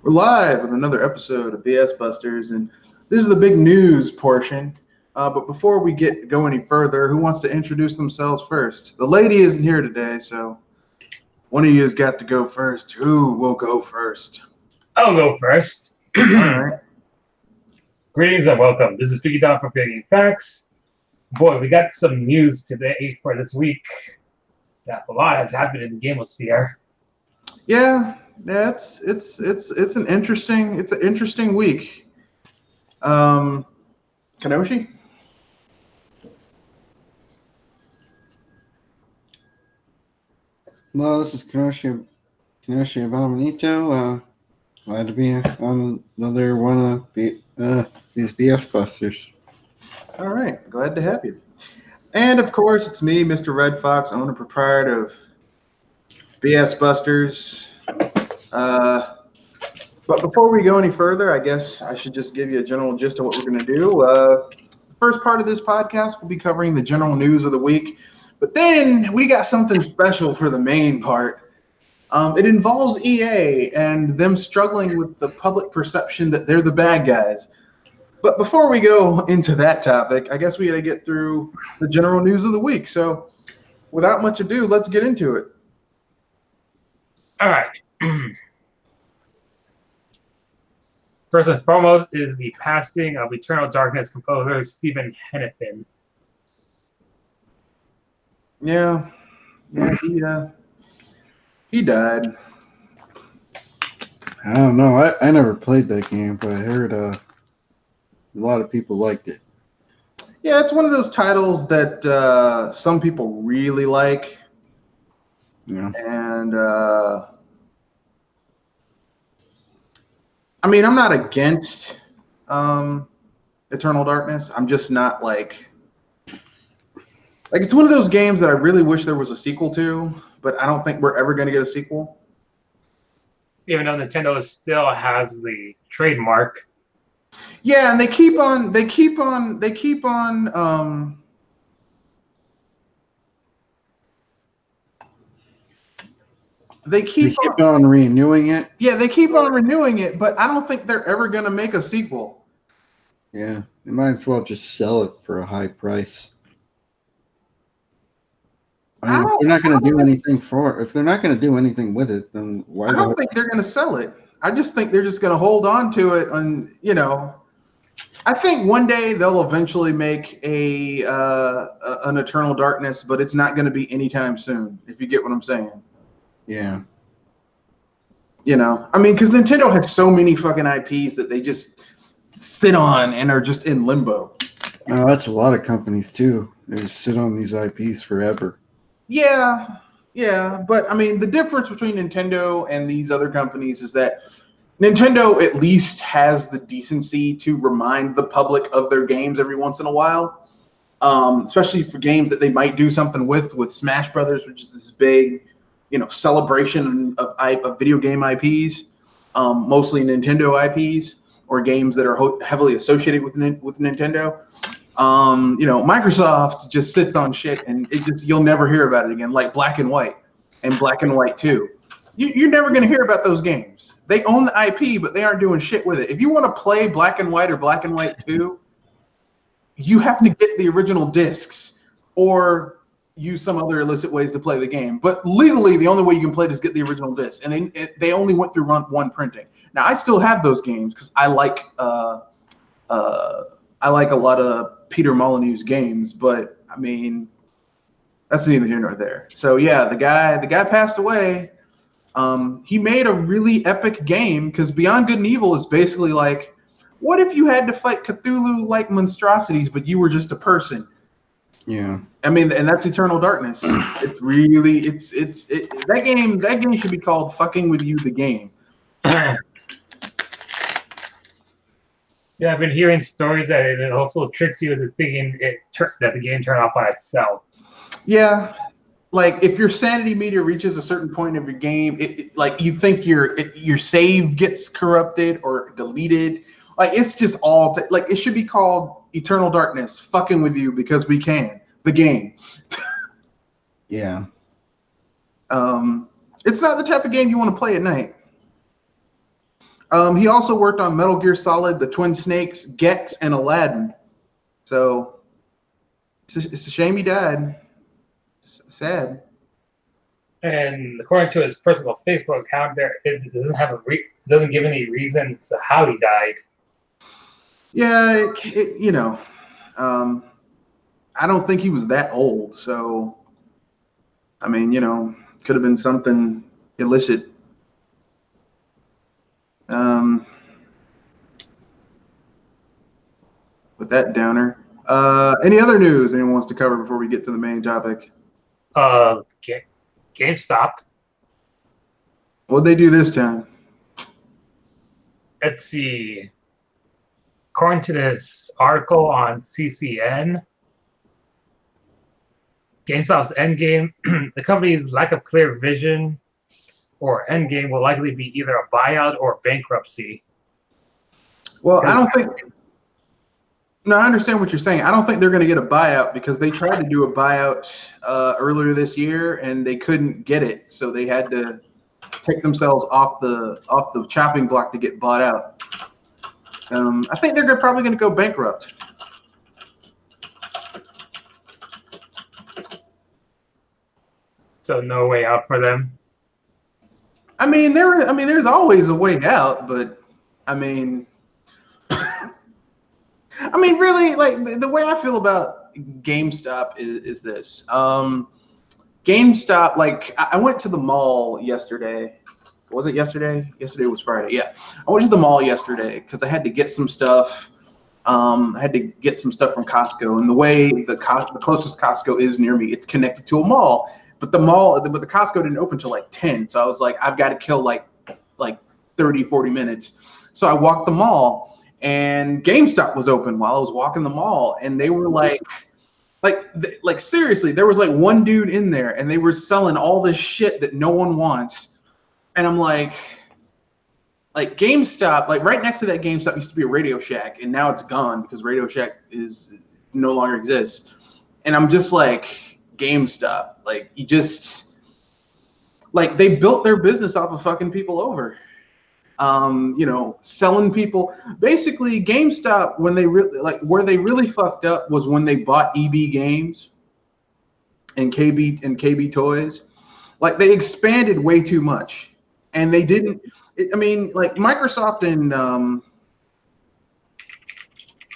We're live with another episode of BS Busters, and this is the big news portion. But before we go any further, who wants to introduce themselves first? The lady isn't here today, so one of you has got to go first. Who will go first? I'll go first. All right. Greetings and welcome. This is Pedophile from Creating Facts. Boy, we got some news today for this week. Yeah, a lot has happened in the gamosphere. Yeah, it's an interesting week. Kanoshi? Hello, this is Kenoshi Abominito. Glad to be on another one of these BS Busters. All right, glad to have you. And of course, it's me, Mr. Red Fox, owner and proprietor of BS Busters. But before we go any further, I guess I should just give you a general gist of what we're going to do. The first part of this podcast will be covering the general news of the week. But then we got something special for the main part. It involves EA and them struggling with the public perception that they're the bad guys. But before we go into that topic, I guess we got to get through the general news of the week. So without much ado, let's get into it. All right. First and foremost is the passing of Eternal Darkness composer Stephen Hennepin. Yeah, he died. I don't know. I never played that game, but I heard a lot of people liked it. Yeah, it's one of those titles that some people really like. Yeah. And I mean, I'm not against Eternal Darkness. I'm just not like it's one of those games that I really wish there was a sequel to, but I don't think we're ever going to get a sequel. Even though Nintendo still has the trademark. Yeah, and they keep on renewing it. Yeah, they keep on renewing it, but I don't think they're ever going to make a sequel. Yeah, they might as well just sell it for a high price. I mean, if they're not going to do anything if they're not going to do anything with it, then why? I don't think they're going to sell it. I just think they're just going to hold on to it, and I think one day they'll eventually make an Eternal Darkness, but it's not going to be anytime soon. If you get what I'm saying. Yeah. I mean, because Nintendo has so many fucking IPs that they just sit on and are just in limbo. Oh, that's a lot of companies too. They just sit on these IPs forever. Yeah, but I mean, the difference between Nintendo and these other companies is that Nintendo at least has the decency to remind the public of their games every once in a while, especially for games that they might do something with Smash Brothers, which is this big, celebration of video game IPs, mostly Nintendo IPs or games that are heavily associated with Nintendo. Microsoft just sits on shit and you'll never hear about it again, like Black and White and Black and White 2. You're never going to hear about those games. They own the IP, but they aren't doing shit with it. If you want to play Black and White or Black and White 2, you have to get the original discs or use some other illicit ways to play the game. But legally, the only way you can play it is get the original disc. And they only went through one printing. Now, I still have those games because I like a lot of Peter Molyneux's games, but I mean, that's neither here nor there. So yeah, the guy passed away. He made a really epic game because Beyond Good and Evil is basically like, what if you had to fight Cthulhu-like monstrosities, but you were just a person? Yeah. I mean, and that's Eternal Darkness. It's really that game should be called Fucking With You the Game. Yeah, I've been hearing stories that it also tricks you into thinking that the game turned off by itself. Yeah, like if your sanity meter reaches a certain point of your game, like you think your save gets corrupted or deleted. Like it's just all like it should be called Eternal Darkness, Fucking With You because we can. The game. Yeah. It's not the type of game you want to play at night. He also worked on Metal Gear Solid, The Twin Snakes, Gex, and Aladdin. So it's a shame he died. It's sad. And according to his personal Facebook account, it doesn't have doesn't give any reasons to how he died. Yeah, I don't think he was that old. So, I mean, could have been something illicit. With that downer. Any other news anyone wants to cover before we get to the main topic? GameStop. What'd they do this time? Let's see. According to this article on CCN, GameStop's endgame, the company's lack of clear vision or endgame will likely be either a buyout or bankruptcy. Well, I don't think. No, I understand what you're saying. I don't think they're going to get a buyout because they tried to do a buyout earlier this year and they couldn't get it, so they had to take themselves off the chopping block to get bought out. I think they're probably going to go bankrupt. So no way out for them. I mean, there's always a way out, but I mean, really, like the way I feel about GameStop is this. GameStop, like I went to the mall yesterday. Was it yesterday? Yesterday was Friday. Yeah, I went to the mall yesterday because I had to get some stuff. I had to get some stuff from Costco, and the way the closest Costco is near me, it's connected to a mall. But the Costco didn't open till like 10, so I was like, I've got to kill like 30, 40 minutes. So I walked the mall, and GameStop was open while I was walking the mall, and they were like seriously, there was like one dude in there, and they were selling all this shit that no one wants, and I'm like GameStop, like right next to that GameStop used to be a Radio Shack, and now it's gone because Radio Shack no longer exists, and I'm just like, GameStop, like you just like they built their business off of fucking people over. Selling people. Basically, GameStop, when they where they really fucked up was when they bought EB Games and KB Toys. Like they expanded way too much, and they didn't. Like Microsoft and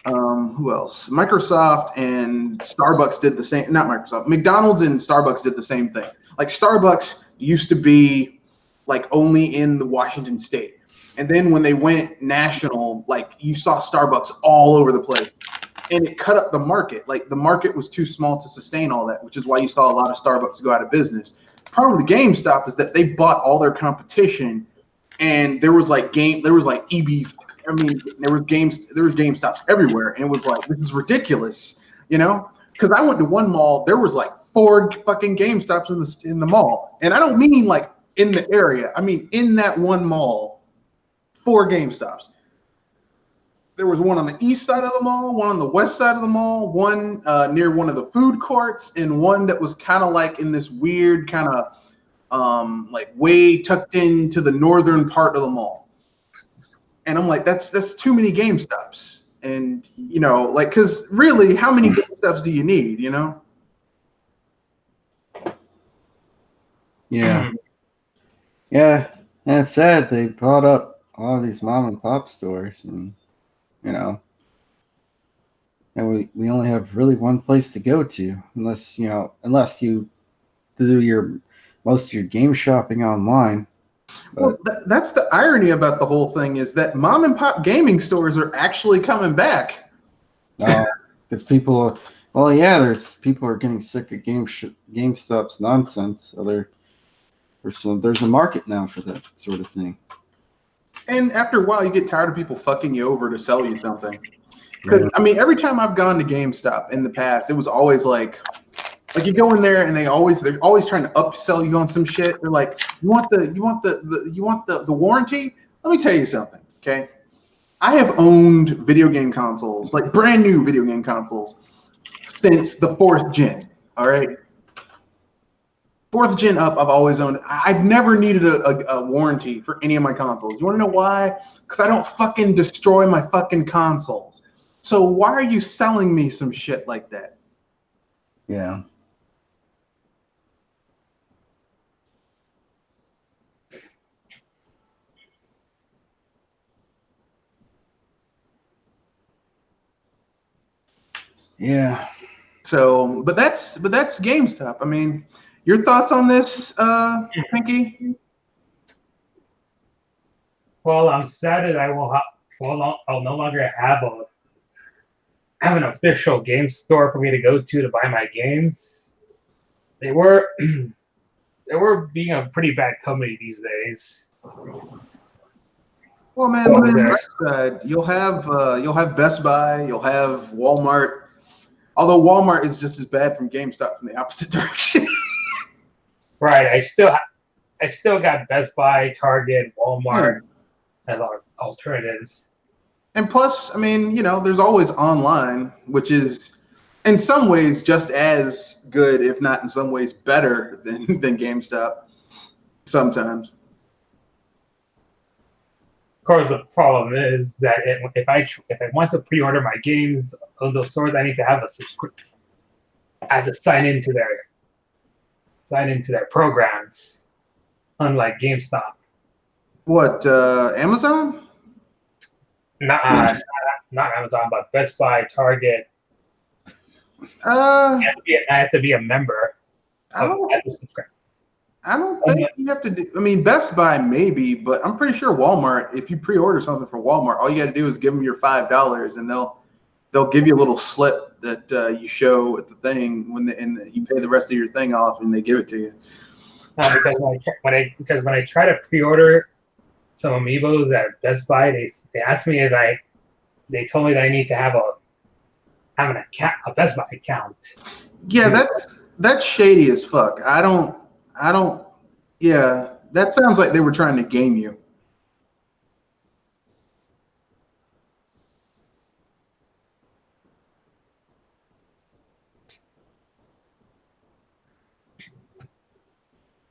who else? Microsoft and Starbucks did the same. Not Microsoft. McDonald's and Starbucks did the same thing. Like Starbucks used to be like only in the Washington state. And then when they went national, like you saw Starbucks all over the place, and it cut up the market. Like the market was too small to sustain all that, which is why you saw a lot of Starbucks go out of business. The problem with GameStop is that they bought all their competition, and there was EBs. There was GameStops everywhere, and it was like, this is ridiculous, Because I went to one mall, there was like 4 fucking GameStops in the mall, and I don't mean like in the area. I mean in that one mall. 4 GameStops. There was one on the east side of the mall, one on the west side of the mall, one near one of the food courts, and one that was kind of like in this weird kind of like way tucked into the northern part of the mall. And I'm like, that's too many GameStops. And because really, how many GameStops do you need? Yeah. Yeah. And it's sad they brought up all these mom and pop stores, and and we only have really one place to go to, unless you do most of your game shopping online. But well, that's the irony about the whole thing, is that mom and pop gaming stores are actually coming back. Because people are getting sick of GameStop's nonsense. So there's a market now for that sort of thing. And after a while, you get tired of people fucking you over to sell you something. Because every time I've gone to GameStop in the past, it was always like you go in there and they're always trying to upsell you on some shit. They're like, you want the warranty? Let me tell you something, okay? I have owned video game consoles, like brand new video game consoles, since the 4th gen. All right. 4th gen up, I've always owned. I've never needed a warranty for any of my consoles. You want to know why? Because I don't fucking destroy my fucking consoles. So why are you selling me some shit like that? Yeah. Yeah. So, but that's GameStop. I mean, your thoughts on this, Pinky? Well, I'm sad that I'll no longer have an official game store for me to go to buy my games. They were they were being a pretty bad company these days. Well, man, look at the bright side. You'll have Best Buy, you'll have Walmart. Although Walmart is just as bad from GameStop from the opposite direction. Right. I still got Best Buy, Target, Walmart as our alternatives. And plus, I mean, there's always online, which is in some ways just as good, if not in some ways better than GameStop. Sometimes. Of course, the problem is that if I want to pre-order my games on those stores, I need to have a subscription. I have to sign into their programs, unlike GameStop. What, Amazon? Not Amazon, but Best Buy, Target. I have to be a member. I don't think you have to do. I mean, Best Buy maybe, but I'm pretty sure Walmart. If you pre-order something for Walmart, all you got to do is give them your $5, and they'll give you a little slip that you show at the thing and you pay the rest of your thing off, and they give it to you. Because when I try to pre-order some amiibos at Best Buy, they asked me they told me that I need to have a Best Buy account. Yeah, that's shady as fuck. I don't. Yeah, that sounds like they were trying to game you.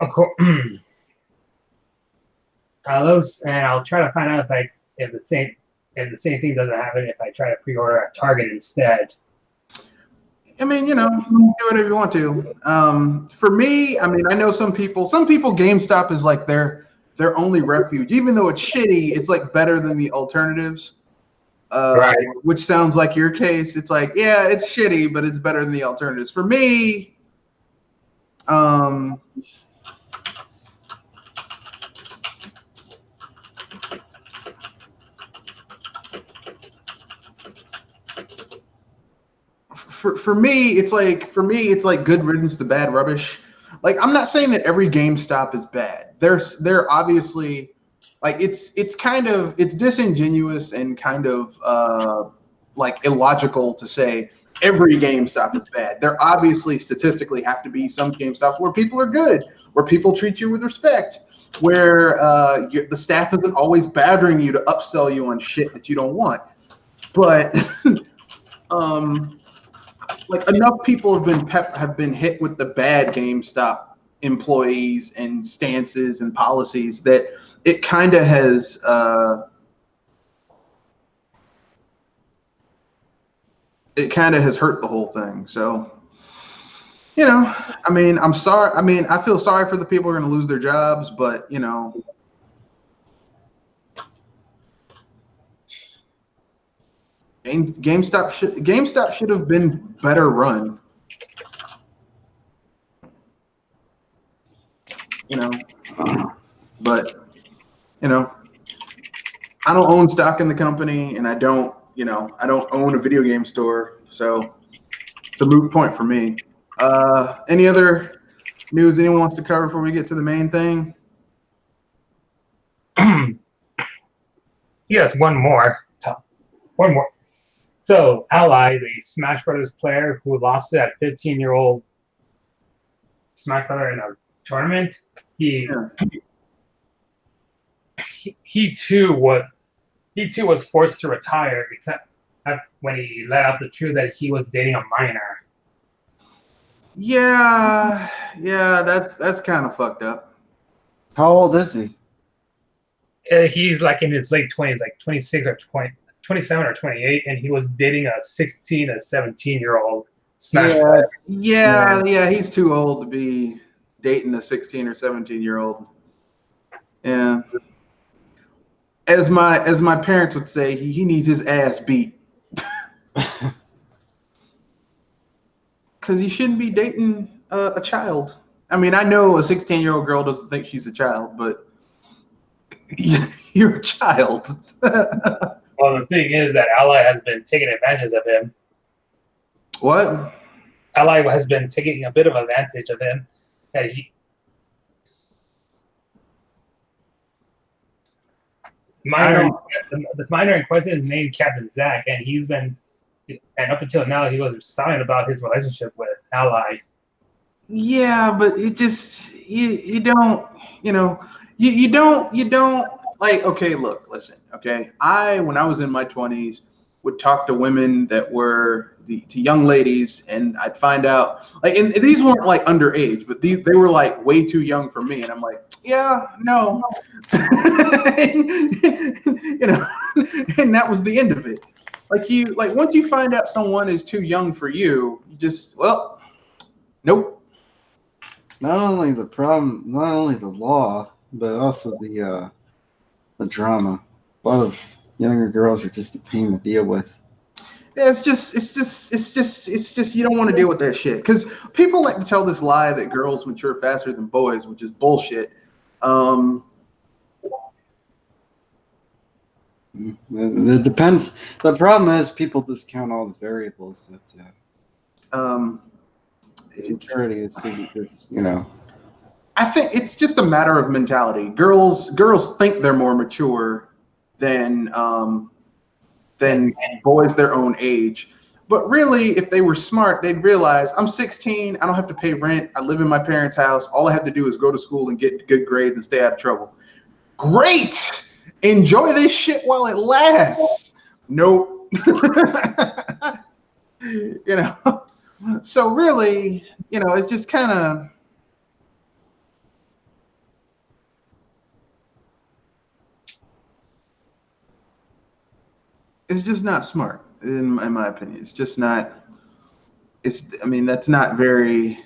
Of course. I'll try to find out if the same thing doesn't happen if I try to pre-order at Target instead. I mean, you do whatever you want to. For me, I mean, I know some people GameStop is like their only refuge. Even though it's shitty, it's like better than the alternatives. Right. Which sounds like your case. It's like, yeah, it's shitty, but it's better than the alternatives. For me, For me, it's like good riddance to bad rubbish. Like, I'm not saying that every GameStop is bad. They're obviously, like, it's disingenuous and kind of like illogical to say every GameStop is bad. There obviously statistically have to be some GameStops where people are good, where people treat you with respect, where the staff isn't always battering you to upsell you on shit that you don't want. But like, enough people have been hit with the bad GameStop employees and stances and policies that it kind of has hurt the whole thing. So, I mean, I'm sorry. I mean, I feel sorry for the people who are going to lose their jobs, but GameStop should have been better run. But I don't own stock in the company, and I don't own a video game store, so it's a moot point for me. Any other news anyone wants to cover before we get to the main thing? Yes, one more. So, Ally, the Smash Brothers player who lost to that 15-year-old Smash Brother in a tournament, he too was forced to retire except when he let out the truth that he was dating a minor. Yeah, that's kind of fucked up. How old is he? He's like in his late 20s, like 26 or 27 or 28, and he was dating a 17-year-old Smash player. Yeah, he's too old to be dating a 16 or 17-year-old. Yeah. As my parents would say, he needs his ass beat. Because he shouldn't be dating a child. I mean, I know a 16-year-old girl doesn't think she's a child, but you're a child. Well, the thing is that Ally has been taking advantage of him. What? Ally has been taking a bit of advantage of him. That the minor in question is named Captain Zach, and up until now he was silent about his relationship with Ally. Yeah, but it just you don't you don't like. Okay, look, listen. Okay, when I was in my 20s would talk to women that were to young ladies, and I'd find out like, and these weren't like underage, but they were like way too young for me, and I'm like, yeah, no, and that was the end of it. Like once you find out someone is too young for you, you just nope. Not only the law, but also the drama. A lot of younger girls are just a pain to deal with. Yeah, it's just you don't want to deal with that shit, because people like to tell this lie that girls mature faster than boys, which is bullshit. It depends. The problem is people discount all the variables that maturity is just, I think it's just a matter of mentality. Girls think they're more mature than boys their own age. But really, if they were smart, they'd realize I'm 16. I don't have to pay rent. I live in my parents' house. All I have to do is go to school and get good grades and stay out of trouble. Great. Enjoy this shit while it lasts. Nope. So really, it's just kind of. It's just not smart, in my opinion. It's just not. That's not a very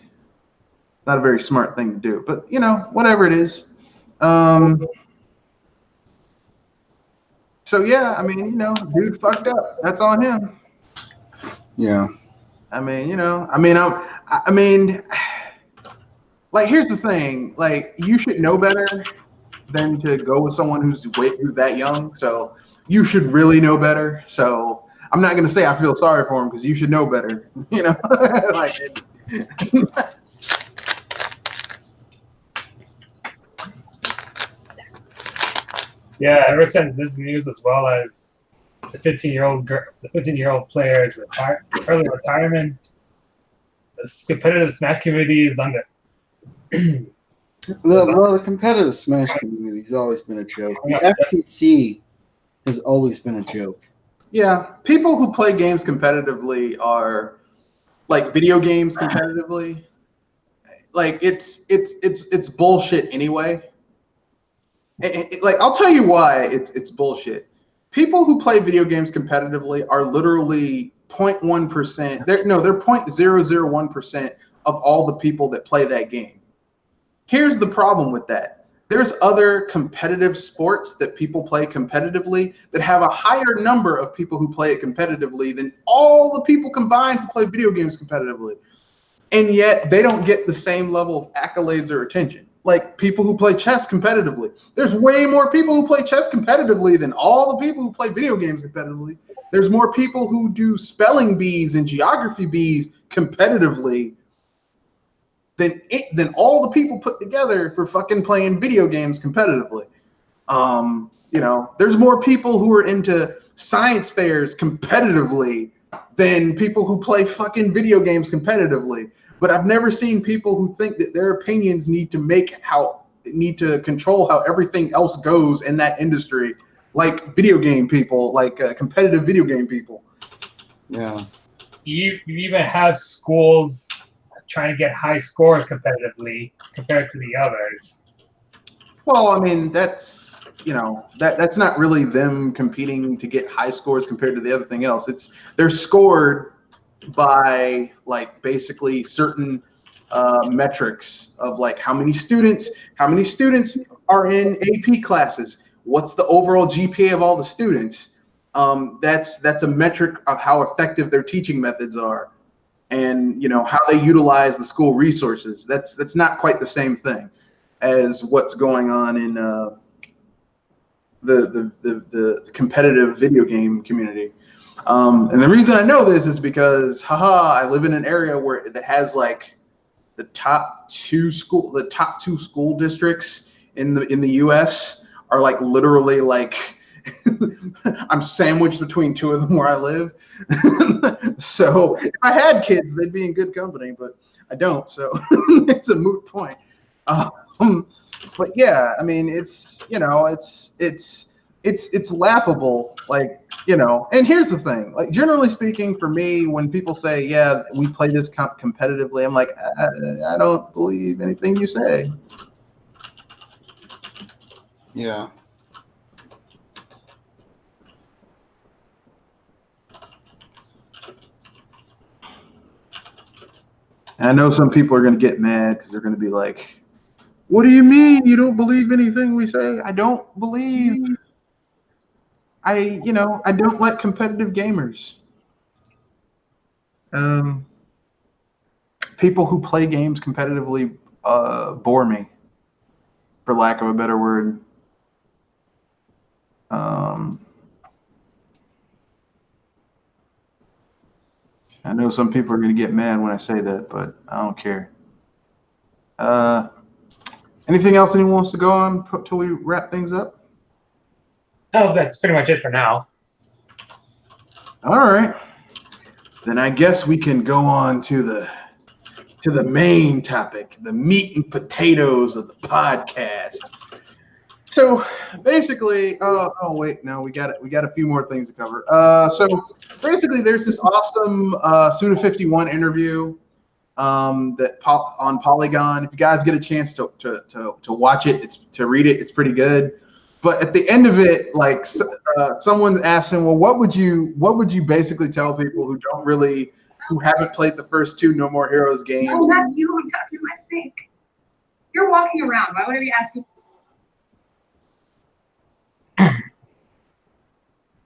smart thing to do. But whatever it is. So yeah, dude fucked up. That's on him. Yeah. Like, here's the thing. Like, you should know better than to go with someone who's that young. So you should really know better. So I'm not gonna say I feel sorry for him, because you should know better. Like. Yeah, ever since this news, as well as the 15-year-old player's early retirement, the competitive Smash community is under. The competitive Smash community has always been a joke. The FTC has always been a joke. Yeah, people who play games competitively are like video games competitively. Like it's bullshit anyway. Like, I'll tell you why it's bullshit. People who play video games competitively are literally 0.1%. They're 0.001% of all the people that play that game. Here's the problem with that. There's other competitive sports that people play competitively that have a higher number of people who play it competitively than all the people combined who play video games competitively. And yet they don't get the same level of accolades or attention. Like people who play chess competitively. There's way more people who play chess competitively than all the people who play video games competitively. There's more people who do spelling bees and geography bees competitively than all the people put together for fucking playing video games competitively. There's more people who are into science fairs competitively than people who play fucking video games competitively. But I've never seen people who think that their opinions need to control how everything else goes in that industry, like video game people, like competitive video game people. Yeah. You even have schools trying to get high scores competitively compared to the others. Well, I mean, that's that's not really them competing to get high scores compared to the other thing else. They're scored by like basically certain metrics of like how many students are in AP classes, what's the overall GPA of all the students. That's a metric of how effective their teaching methods are, and how they utilize the school resources. That's not quite the same thing as what's going on in the competitive video game community. And the reason I know this is because, I live in an area that has like the top two school districts in the U.S. are like literally like I'm sandwiched between two of them where I live. So if I had kids, they'd be in good company, but I don't. So it's a moot point. But yeah, I mean, it's laughable, like, and here's the thing, like, generally speaking, for me, when people say, yeah, we play this competitively, I'm like, I don't believe anything you say. Yeah. And I know some people are going to get mad because they're going to be like, what do you mean you don't believe anything we say? I don't believe. I don't like competitive gamers. People who play games competitively bore me, for lack of a better word. I know some people are going to get mad when I say that, but I don't care. Anything else anyone wants to go on till we wrap things up? Oh, that's pretty much it for now. All right. Then I guess we can go on to the main topic, the meat and potatoes of the podcast. So basically, oh wait, no, we got a few more things to cover. So basically, there's this awesome Suda51 interview that on Polygon. If you guys get a chance to watch it, to read it, it's pretty good. But at the end of it, like someone's asking, well, what would you basically tell people who haven't played the first two No More Heroes games? No, not you. I'm talking to my snake. You're walking around. Why would I be asking?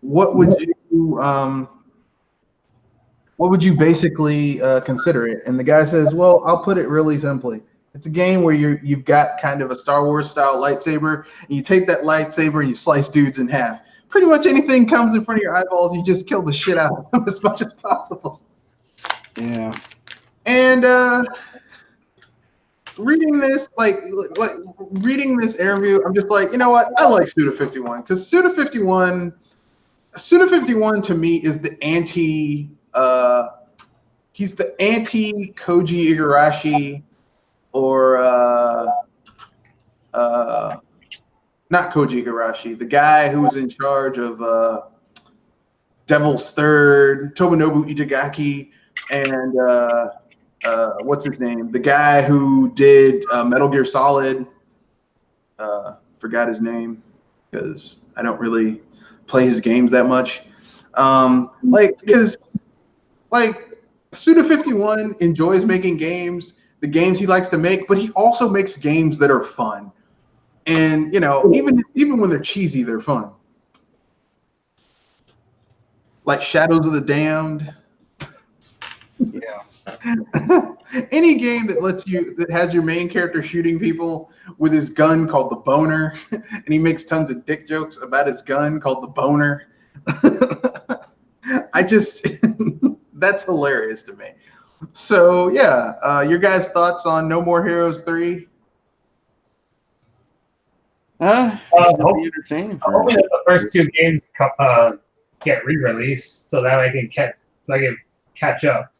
What would you basically consider it? And the guy says, well, I'll put it really simply. It's a game where you've got kind of a Star Wars style lightsaber, and you take that lightsaber and you slice dudes in half. Pretty much anything comes in front of your eyeballs, you just kill the shit out of them as much as possible. Yeah. And reading this, like reading this interview, I'm just like, you know what? I like Suda51 because Suda51 to me is the anti. He's the anti Koji Igarashi, or not Koji Igarashi, the guy who was in charge of Devil's Third, Tomonobu Itagaki, and what's his name? The guy who did Metal Gear Solid. Forgot his name because I don't really play his games that much. Because Suda51 enjoys making games, the games he likes to make, but he also makes games that are fun. And even when they're cheesy, they're fun. Like Shadows of the Damned. Yeah. Any game that has your main character shooting people with his gun called the Boner, and he makes tons of dick jokes about his gun called the Boner. That's hilarious to me. So yeah, your guys' thoughts on No More Heroes 3? Be entertaining. I'm hoping that the first two games get re-released so that I can catch up.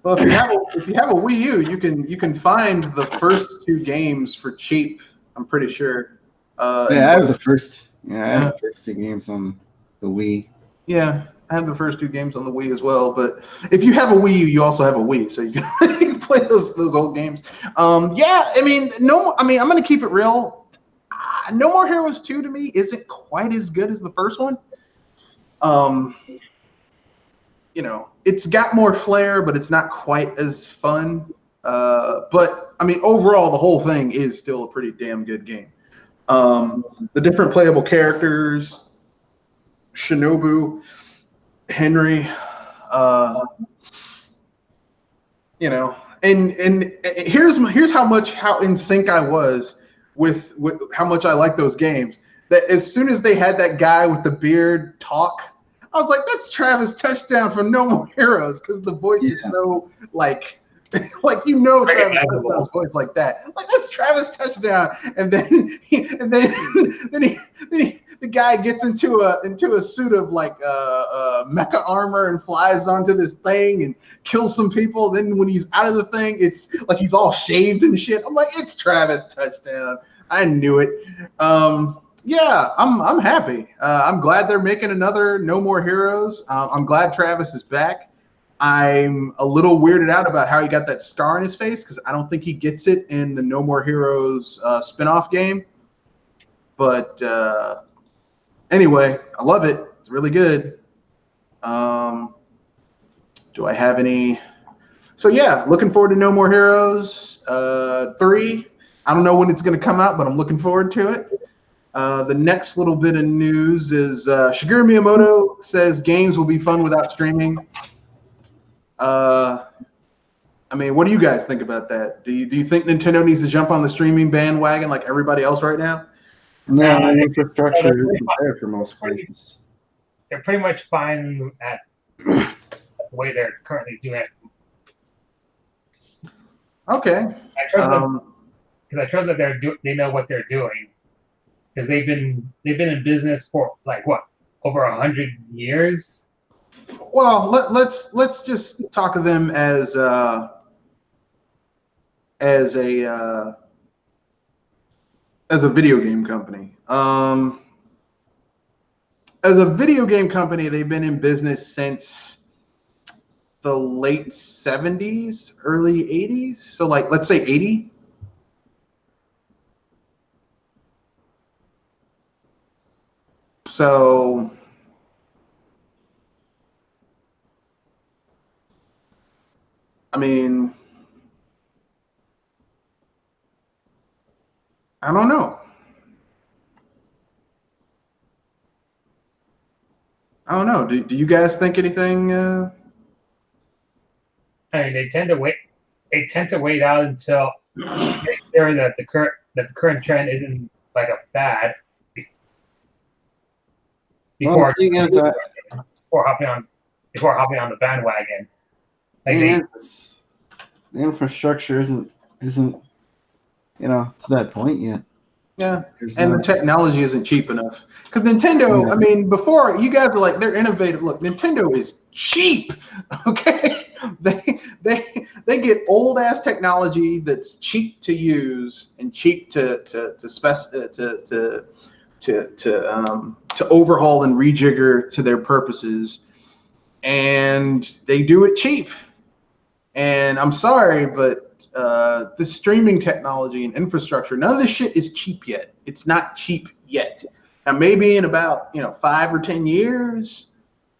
Well, if you have a Wii U, you can find the first two games for cheap. I'm pretty sure. I have the first. Yeah, I have the first two games on the Wii. Yeah, I have the first 2 games on the Wii as well. But if you have a Wii U, you also have a Wii, so you can, you can play those old games. Yeah, I mean, I'm gonna keep it real. No More Heroes 2 to me isn't quite as good as the first one. You know, it's got more flair, but it's not quite as fun. But I mean, overall, the whole thing is still a pretty damn good game. The different playable characters, Shinobu, Henry, you know, and here's how in sync I was with how much I like those games. That as soon as they had that guy with the beard talk, I was like, that's Travis Touchdown from No More Heroes, because the voice is so like Travis Touchdown's voice like that. Like, that's Travis Touchdown. And then the guy gets into a suit of like mecha armor and flies onto this thing and kills some people. Then when he's out of the thing, it's like he's all shaved and shit. I'm like, it's Travis Touchdown. I knew it. Yeah, I'm happy. I'm glad they're making another No More Heroes. I'm glad Travis is back. I'm a little weirded out about how he got that scar on his face, because I don't think he gets it in the No More Heroes spin-off game. But anyway, I love it. It's really good. Do I have any? So yeah, looking forward to No More Heroes 3. I don't know when it's going to come out, but I'm looking forward to it. The next little bit of news is Shigeru Miyamoto says games will be fun without streaming. I mean, what do you guys think about that? Do you think Nintendo needs to jump on the streaming bandwagon like everybody else right now? No, infrastructure isn't there for most places. They're pretty much fine at the way they're currently doing it. Okay. I trust them, because I trust that they know what they're doing, because they've been in business for like what, over 100 years. Well, let's just talk of them as a video game company. As a video game company, they've been in business since the late 70s, early 80s. So like, let's say 80. So I mean, I don't know. Do you guys think anything? I mean, they tend to wait. They tend to wait out until they're that the current trend isn't like a fad before hopping on the bandwagon. Like the infrastructure isn't to that point yet. Yeah, the technology isn't cheap enough. Because Nintendo, I mean, before, you guys are like, they're innovative. Look, Nintendo is cheap. Okay, they get old ass technology that's cheap to use and cheap to overhaul and rejigger to their purposes, and they do it cheap. And I'm sorry, but the streaming technology and infrastructure, none of this shit is cheap yet. It's not cheap yet. Now, maybe in about 5 or 10 years,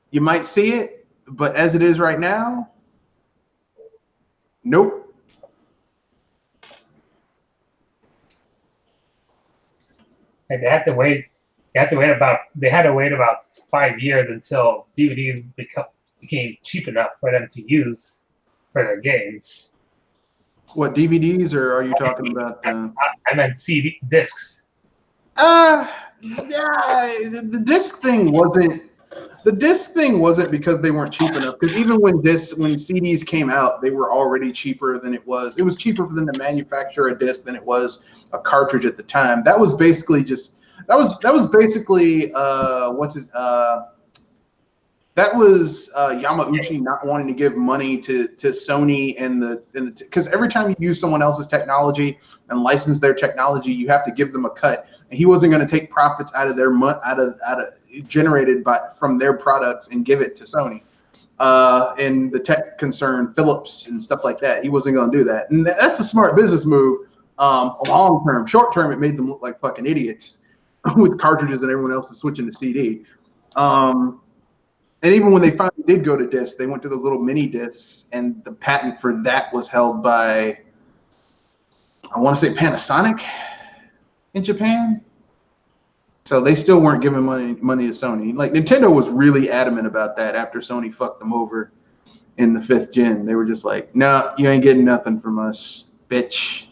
you might see it. But as it is right now, nope. They had to wait about 5 years until DVDs became cheap enough for them to use for their games. What, DVDs, or are you talking about? I meant CD discs. Yeah, the disc thing wasn't. The disc thing wasn't because they weren't cheap enough. Because even when CDs came out, they were already cheaper than it was. It was cheaper for them to manufacture a disc than it was a cartridge at the time. That was basically Yamauchi not wanting to give money to Sony and because every time you use someone else's technology and license their technology, you have to give them a cut, and he wasn't going to take profits out of their generated from their products and give it to Sony. And the tech concern, Philips and stuff like that. He wasn't going to do that. And that's a smart business move. Long term. Short term, it made them look like fucking idiots with cartridges and everyone else is switching to CD. And even when they finally did go to disc, they went to those little mini discs, and the patent for that was held by, I want to say, Panasonic in Japan. So they still weren't giving money to Sony. Like, Nintendo was really adamant about that after Sony fucked them over in the 5th gen. They were just like, "No, you ain't getting nothing from us, bitch."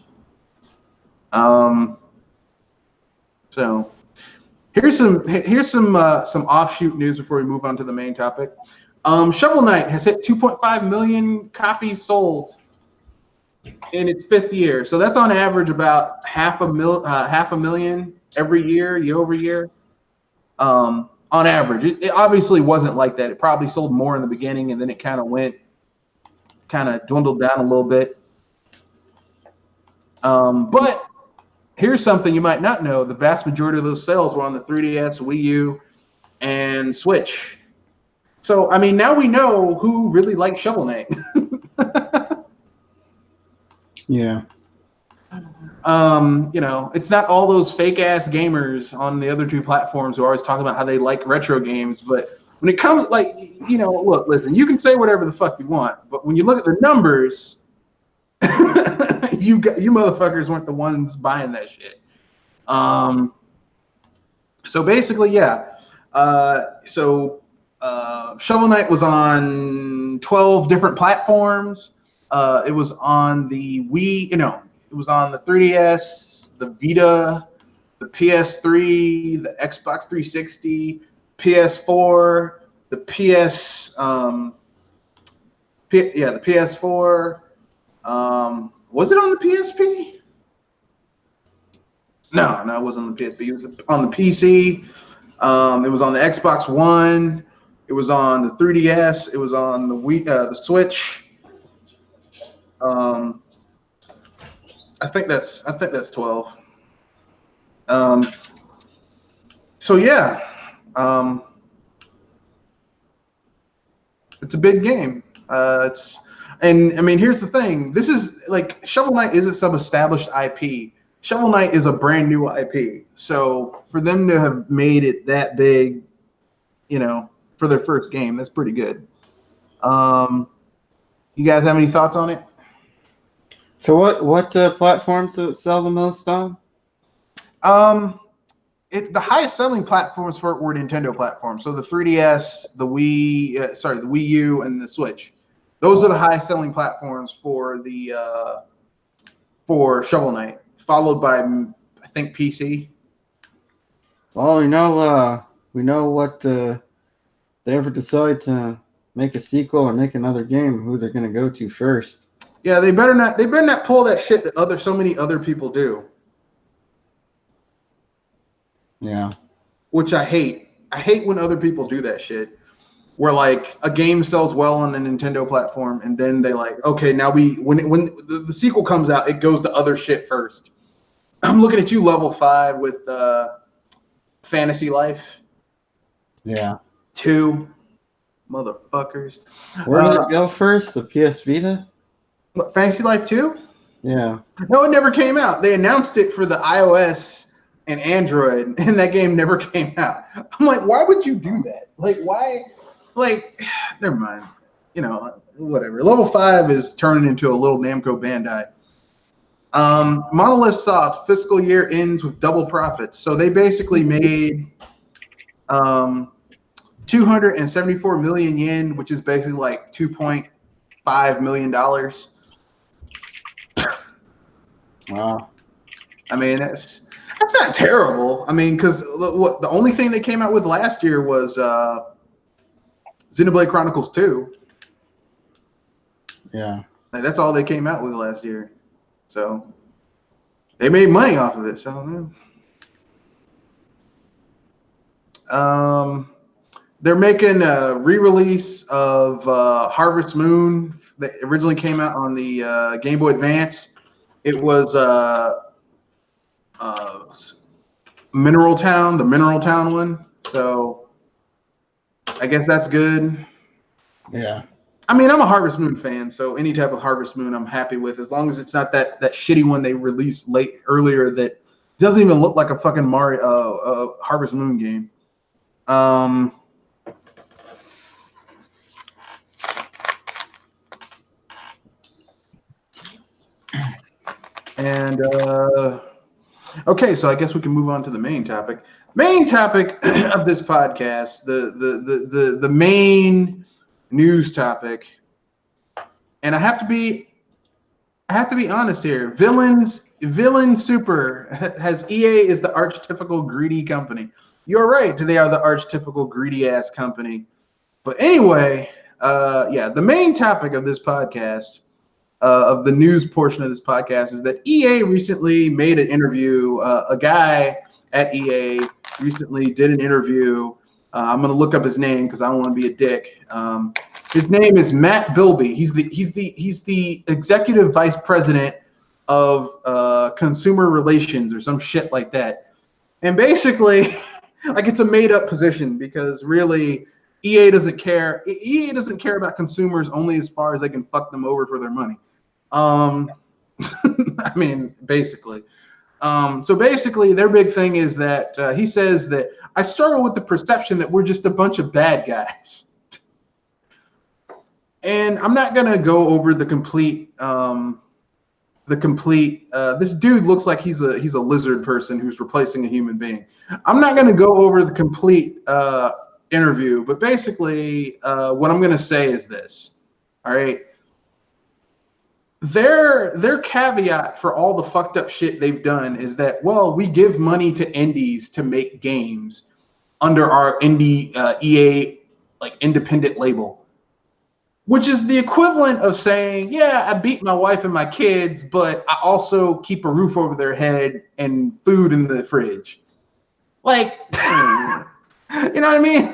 So here's some offshoot news before we move on to the main topic. Shovel Knight has hit 2.5 million copies sold in its 5th year. So that's on average about half a million every year over year. On average, it obviously wasn't like that. It probably sold more in the beginning, and then it kind of dwindled down a little bit. But here's something you might not know. The vast majority of those sales were on the 3DS, Wii U, and Switch. So, I mean, now we know who really likes Shovel Knight. Yeah. It's not all those fake-ass gamers on the other 2 platforms who are always talking about how they like retro games. But when it comes, look, listen, you can say whatever the fuck you want. But when you look at the numbers, you motherfuckers weren't the ones buying that shit. So basically, yeah. Shovel Knight was on 12 different platforms. It was on the Wii, it was on the 3DS, the Vita, the PS3, the Xbox 360, PS4, the the PS4. Was it on the PSP? No, it wasn't on the PSP. It was on the PC. It was on the Xbox One. It was on the 3DS. It was on the Wii, the Switch. I think that's 12. So yeah, it's a big game. And I mean, here's the thing. This is like Shovel Knight isn't some established IP. Shovel Knight is a brand new IP. So for them to have made it that big, for their first game, that's pretty good. You guys have any thoughts on it? So what platforms does it sell the most on? The highest selling platforms for it were Nintendo platforms. So the 3DS, the Wii U, and the Switch. Those are the highest selling platforms for for Shovel Knight, followed by, I think, PC. Well, we know what they ever decide to make a sequel or make another game, who they're going to go to first. Yeah, they better not pull that shit that so many other people do. Yeah. Which I hate. I hate when other people do that shit. Where like a game sells well on the Nintendo platform, and then they like, okay, now when the sequel comes out, it goes to other shit first. I'm looking at you, Level 5, with Fantasy Life. Yeah. 2 motherfuckers. Where did it go first? The PS Vita? Fantasy Life 2? Yeah. No, it never came out. They announced it for the iOS and Android, and that game never came out. I'm like, why would you do that? Like, why? Like, never mind. Whatever. Level 5 is turning into a little Namco Bandai. Monolith Soft fiscal year ends with double profits. So they basically made 274 million yen, which is basically like $2.5 million. Wow. I mean, that's not terrible. I mean, because the only thing they came out with last year was Xenoblade Chronicles 2. Yeah. Like, that's all they came out with last year. So they made money off of it. So they're making a re-release of Harvest Moon that originally came out on the Game Boy Advance. It was Mineral Town, the Mineral Town one. So I guess that's good. Yeah. I mean, I'm a Harvest Moon fan, so any type of Harvest Moon I'm happy with, as long as it's not that shitty one they released earlier that doesn't even look like a fucking Mario Harvest Moon game. And okay, so I guess we can move on to the main topic. Main topic of this podcast, the main news topic. And I have to be honest here. Villain Super has EA is the archetypical greedy company. You're right. They are the archetypical greedy ass company. But anyway, yeah, the main topic of this podcast, of the news portion of this podcast, is that EA recently made an interview. A guy at EA recently did an interview. I'm gonna look up his name because I don't want to be a dick. His name is Matt Bilby. He's the executive vice president of consumer relations or some shit like that. And basically, like, it's a made up position because really EA doesn't care. EA doesn't care about consumers only as far as they can fuck them over for their money. I mean, basically. So basically, their big thing is that he says that I struggle with the perception that we're just a bunch of bad guys. And I'm not gonna go over the complete. This dude looks like he's a lizard person who's replacing a human being. I'm not gonna go over the complete interview, but basically, what I'm gonna say is this. All right. Their caveat for all the fucked up shit they've done is that, well, we give money to indies to make games under our indie EA like independent label, which is the equivalent of saying, yeah, I beat my wife and my kids, but I also keep a roof over their head and food in the fridge. Like, you know what I mean?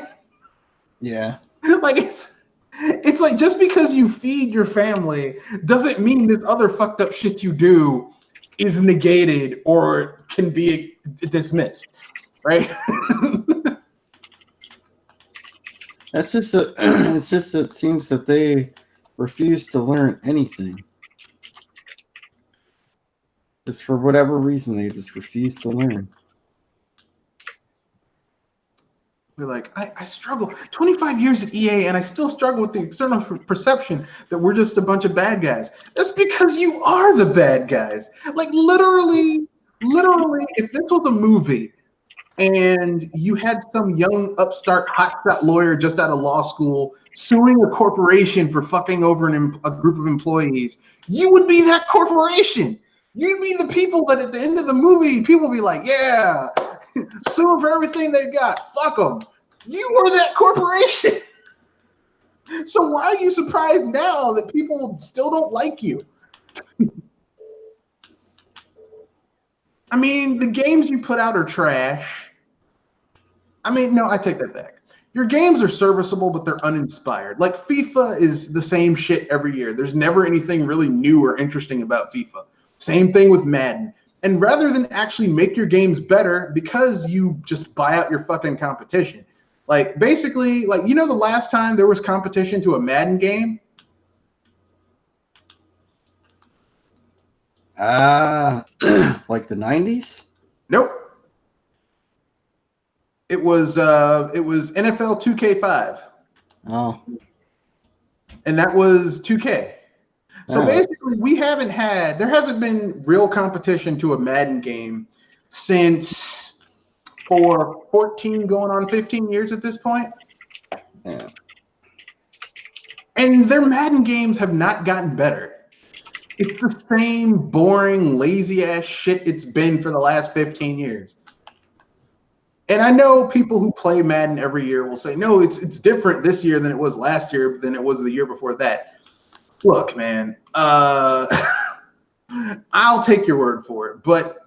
Yeah. Like, it's like, just because you feed your family doesn't mean this other fucked up shit you do is negated or can be dismissed, right? That's just it's just it seems that they refuse to learn anything. Just for whatever reason, they just refuse to learn. They're like, I struggle 25 years at EA and I still struggle with the external perception that we're just a bunch of bad guys. That's because you are the bad guys. Like, literally, if this was a movie and you had some young upstart hotshot lawyer just out of law school suing a corporation for fucking over a group of employees, you would be that corporation. You'd be the people that at the end of the movie, people would be like, yeah, sue them for everything they've got. Fuck them. You were that corporation. So why are you surprised now that people still don't like you? I mean, the games you put out are trash. I mean, no, I take that back. Your games are serviceable, but they're uninspired. Like, FIFA is the same shit every year. There's never anything really new or interesting about FIFA. Same thing with Madden. And rather than actually make your games better, because you just buy out your fucking competition. Like, basically, like, you know, the last time there was competition to a Madden game? Like the 90s? Nope. It was NFL 2K5. Oh. And that was 2K. So basically, there hasn't been real competition to a Madden game since for 14 going on 15 years at this point. Yeah. And their Madden games have not gotten better. It's the same boring, lazy ass shit it's been for the last 15 years. And I know people who play Madden every year will say, no, it's different this year than it was last year, than it was the year before that. Look, man, I'll take your word for it. But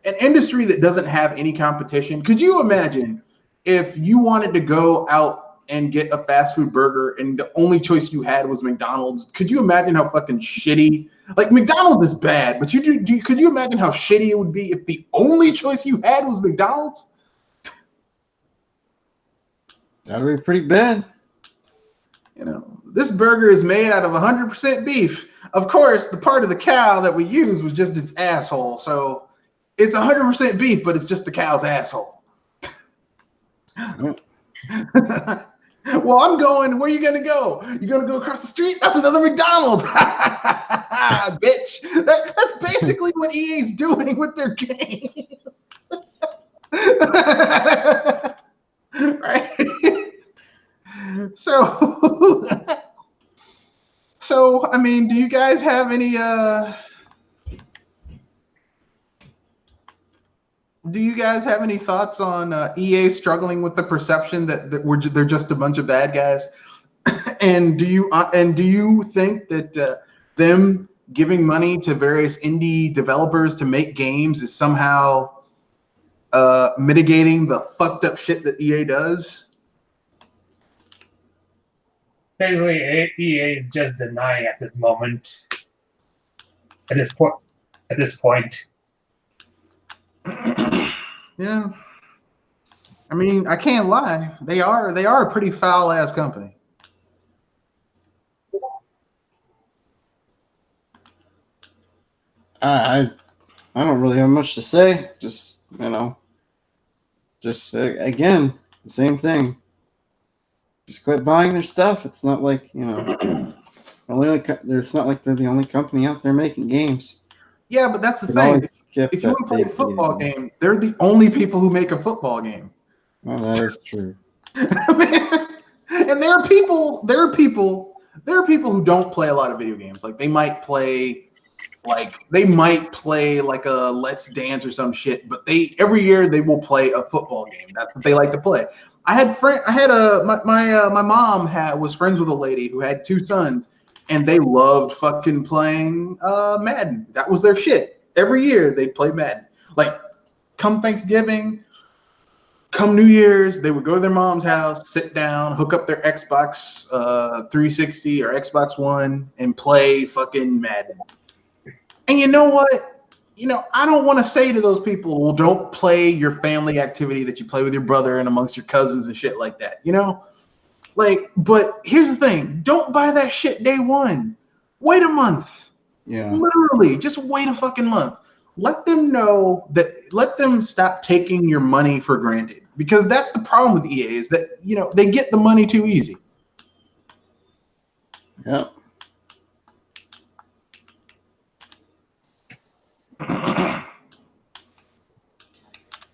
an industry that doesn't have any competition, could you imagine if you wanted to go out and get a fast food burger and the only choice you had was McDonald's? Could you imagine how fucking shitty? Like, McDonald's is bad, but could you imagine how shitty it would be if the only choice you had was McDonald's? That'd be pretty bad. You know, this burger is made out of 100% beef. Of course, the part of the cow that we used was just its asshole. So it's 100% beef, but it's just the cow's asshole. Well, I'm going. Where are you going to go? You going to go across the street? That's another McDonald's. Bitch. That's basically what EA's doing with their game. Right? So, I mean, do you guys have any thoughts on EA struggling with the perception that they're just a bunch of bad guys? And do you think that them giving money to various indie developers to make games is somehow mitigating the fucked up shit that EA does? Basically, EA is just denying at this moment. At this point. Yeah. I mean, I can't lie. They are a pretty foul ass company. I don't really have much to say. Just, you know, again, the same thing. Just quit buying their stuff. It's not like, you know, it's not like they're the only company out there making games. Yeah, but that's the thing. If you want to play a football game, they're the only people who make a football game. Well, that is true. And there are people who don't play a lot of video games. Like they might play like a Let's Dance or some shit, but every year they will play a football game. That's what they like to play. My mom was friends with a lady who had 2 sons, and they loved fucking playing Madden. That was their shit. Every year they played Madden. Like come Thanksgiving, come New Year's, they would go to their mom's house, sit down, hook up their Xbox 360 or Xbox One, and play fucking Madden. And you know what? You know, I don't want to say to those people, well, don't play your family activity that you play with your brother and amongst your cousins and shit like that, you know? Like, but here's the thing. Don't buy that shit day one. Wait a month. Yeah. Literally, just wait a fucking month. Let them stop taking your money for granted. Because that's the problem with EA is that, you know, they get the money too easy. Yep.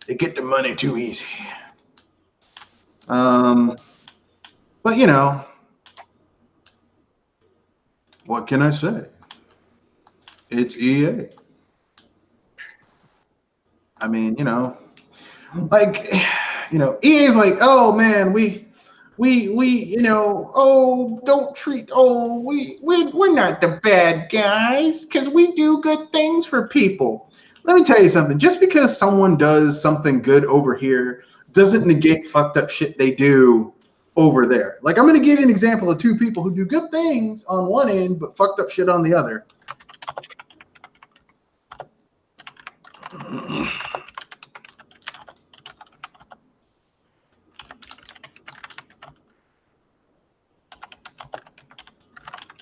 They get the money too easy. But you know, what can I say? It's EA. I mean, you know, like, you know, EA's like, oh man, we, you know, oh, don't treat, oh, we're not the bad guys because we do good things for people. Let me tell you something. Just because someone does something good over here doesn't negate fucked up shit they do over there. Like, I'm going to give you an example of 2 people who do good things on one end, but fucked up shit on the other.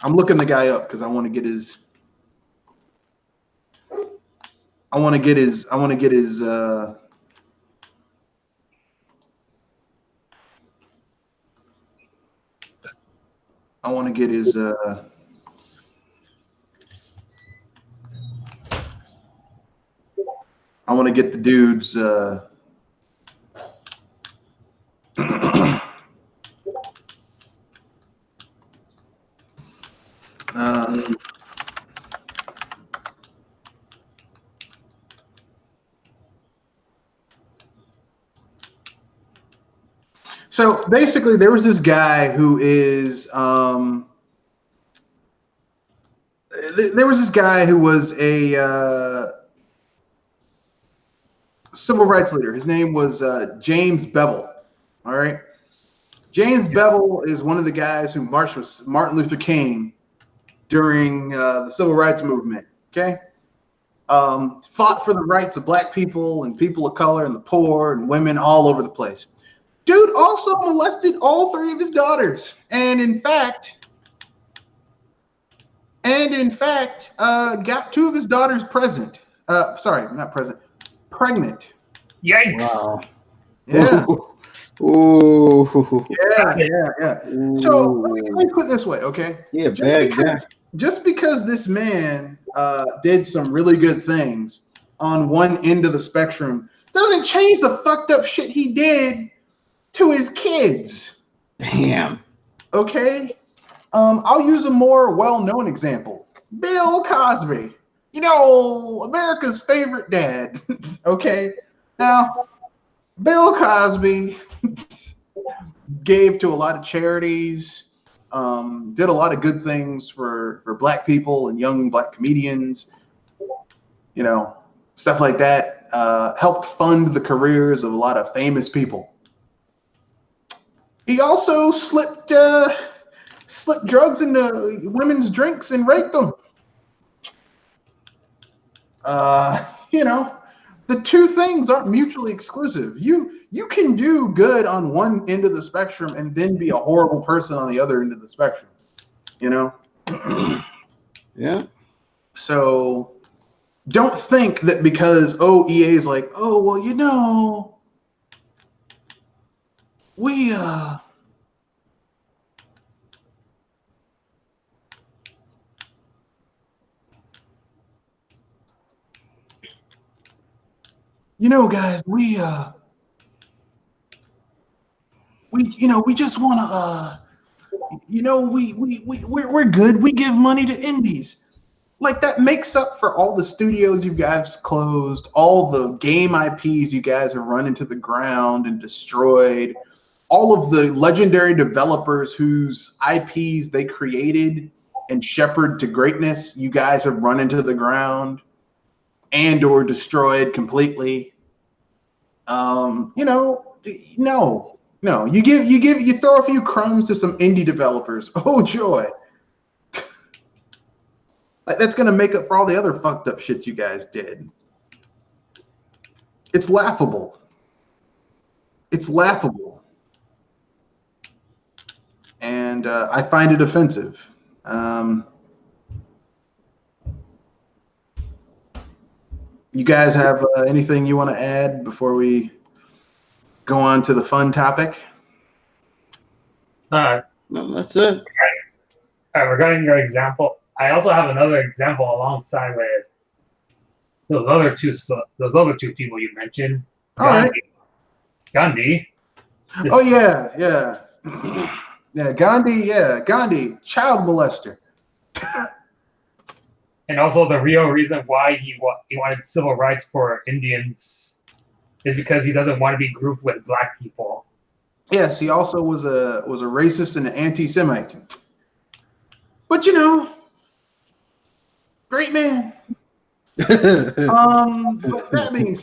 I'm looking the guy up because I want to get his the dude's so basically there was this guy who was a civil rights leader. His name was James Bevel. All right. James Bevel is one of the guys who marched with Martin Luther King during the civil rights movement. Okay. Fought for the rights of black people and people of color and the poor and women all over the place. Dude also molested all 3 of his daughters, and in fact, got 2 of his daughters pregnant. Pregnant. Yikes! Wow. Yeah. Ooh. Yeah. So let me put it this way, okay? Yeah, bad guy. Just because this man did some really good things on one end of the spectrum doesn't change the fucked up shit he did to his kids. Damn. Okay? I'll use a more well-known example. Bill Cosby. You know, America's favorite dad. Okay? Now, Bill Cosby gave to a lot of charities, did a lot of good things for black people and young black comedians, you know, stuff like that. Helped fund the careers of a lot of famous people. He also slipped drugs into women's drinks and raped them. You know, the 2 things aren't mutually exclusive. You can do good on one end of the spectrum and then be a horrible person on the other end of the spectrum. You know? Yeah. So don't think that because EA is like, oh well, you know, we you know, guys, we just want to we're good. We give money to indies. Like, that makes up for all the studios you guys closed, all the game IPs you guys have run into the ground and destroyed, all of the legendary developers whose IPs they created and shepherded to greatness you guys have run into the ground and or destroyed completely. You know, no. You throw a few crumbs to some indie developers. Oh joy. Like, that's gonna make up for all the other fucked up shit you guys did. It's laughable. It's laughable. And I find it offensive. You guys have anything you want to add before we go on to the fun topic? No, that's it. Regarding your example, I also have another example alongside with those other two people you mentioned. All right. Gandhi. Oh yeah. Yeah, Gandhi, child molester. And also the real reason why he wanted civil rights for Indians is because he doesn't want to be grouped with black people. Yes, he also was a racist and an anti-Semite. But you know, great man. But that being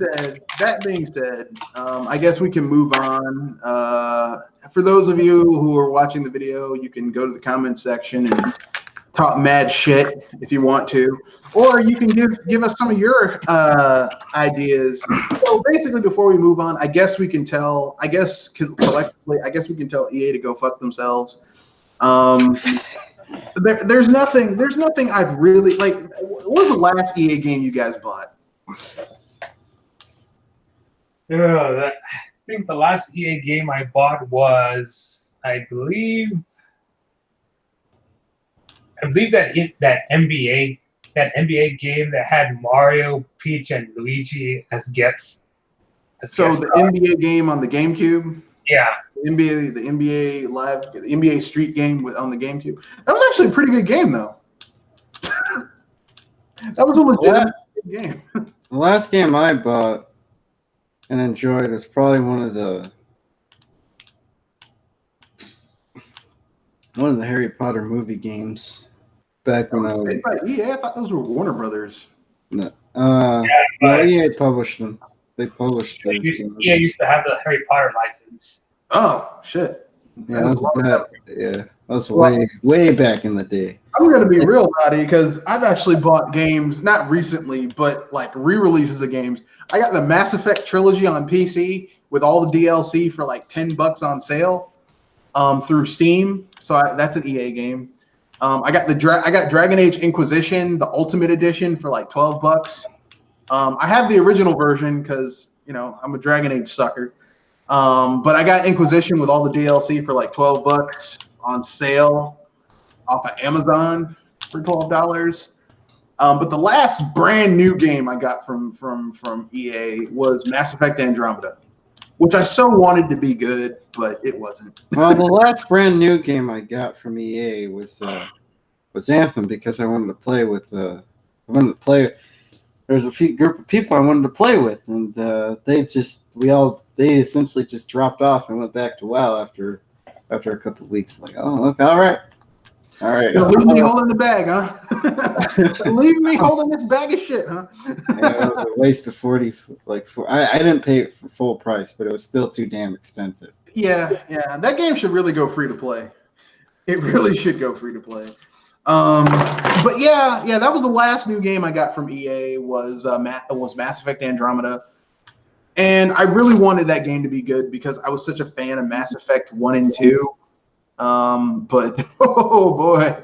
said, I guess we can move on. For those of you who are watching the video, you can go to the comment section and talk mad shit if you want to, or you can give us some of your ideas. So basically, before we move on, I guess collectively, we can tell EA to go fuck themselves. There's nothing I've really like. What was the last EA game you guys bought? I think the last EA game I bought was, I believe that NBA game that had Mario, Peach, and Luigi as guests. So the NBA game on the GameCube. Yeah. The NBA Street game on the GameCube. That was actually a pretty good game, though. That was a legitimate game. The last game I bought and enjoyed is probably one of the Harry Potter movie games back when I was. I thought those were Warner Brothers. No, EA published them. They published those games. EA used to have the Harry Potter license. Oh shit! Yeah, that was way back in the day. I'm gonna be real naughty because I've actually bought games, not recently, but like re-releases of games. I got the Mass Effect trilogy on PC. with all the DLC for like $10 on sale through Steam. So that's an EA game. I got Dragon Age Inquisition, the Ultimate Edition, for like $12. I have the original version because I'm a Dragon Age sucker. But I got Inquisition with all the DLC for like $12 on sale off of Amazon for $12. But the last brand new game I got from EA was Mass Effect Andromeda, which I so wanted to be good, but it wasn't. Well, the last brand new game I got from EA was Anthem, because I wanted to play with There's a few group of people I wanted to play with, and they essentially just dropped off and went back to WoW after a couple of weeks. Like, oh, okay, all right. Leave me holding the bag, huh? Leave me holding this bag of shit, huh? Yeah, it was a waste of I didn't pay it for full price, but it was still too damn expensive. Yeah, that game should really go free to play. It really should go free to play. But yeah, that was the last new game I got from EA was Mass Effect Andromeda. And I really wanted that game to be good because I was such a fan of Mass Effect 1 and 2. But oh boy,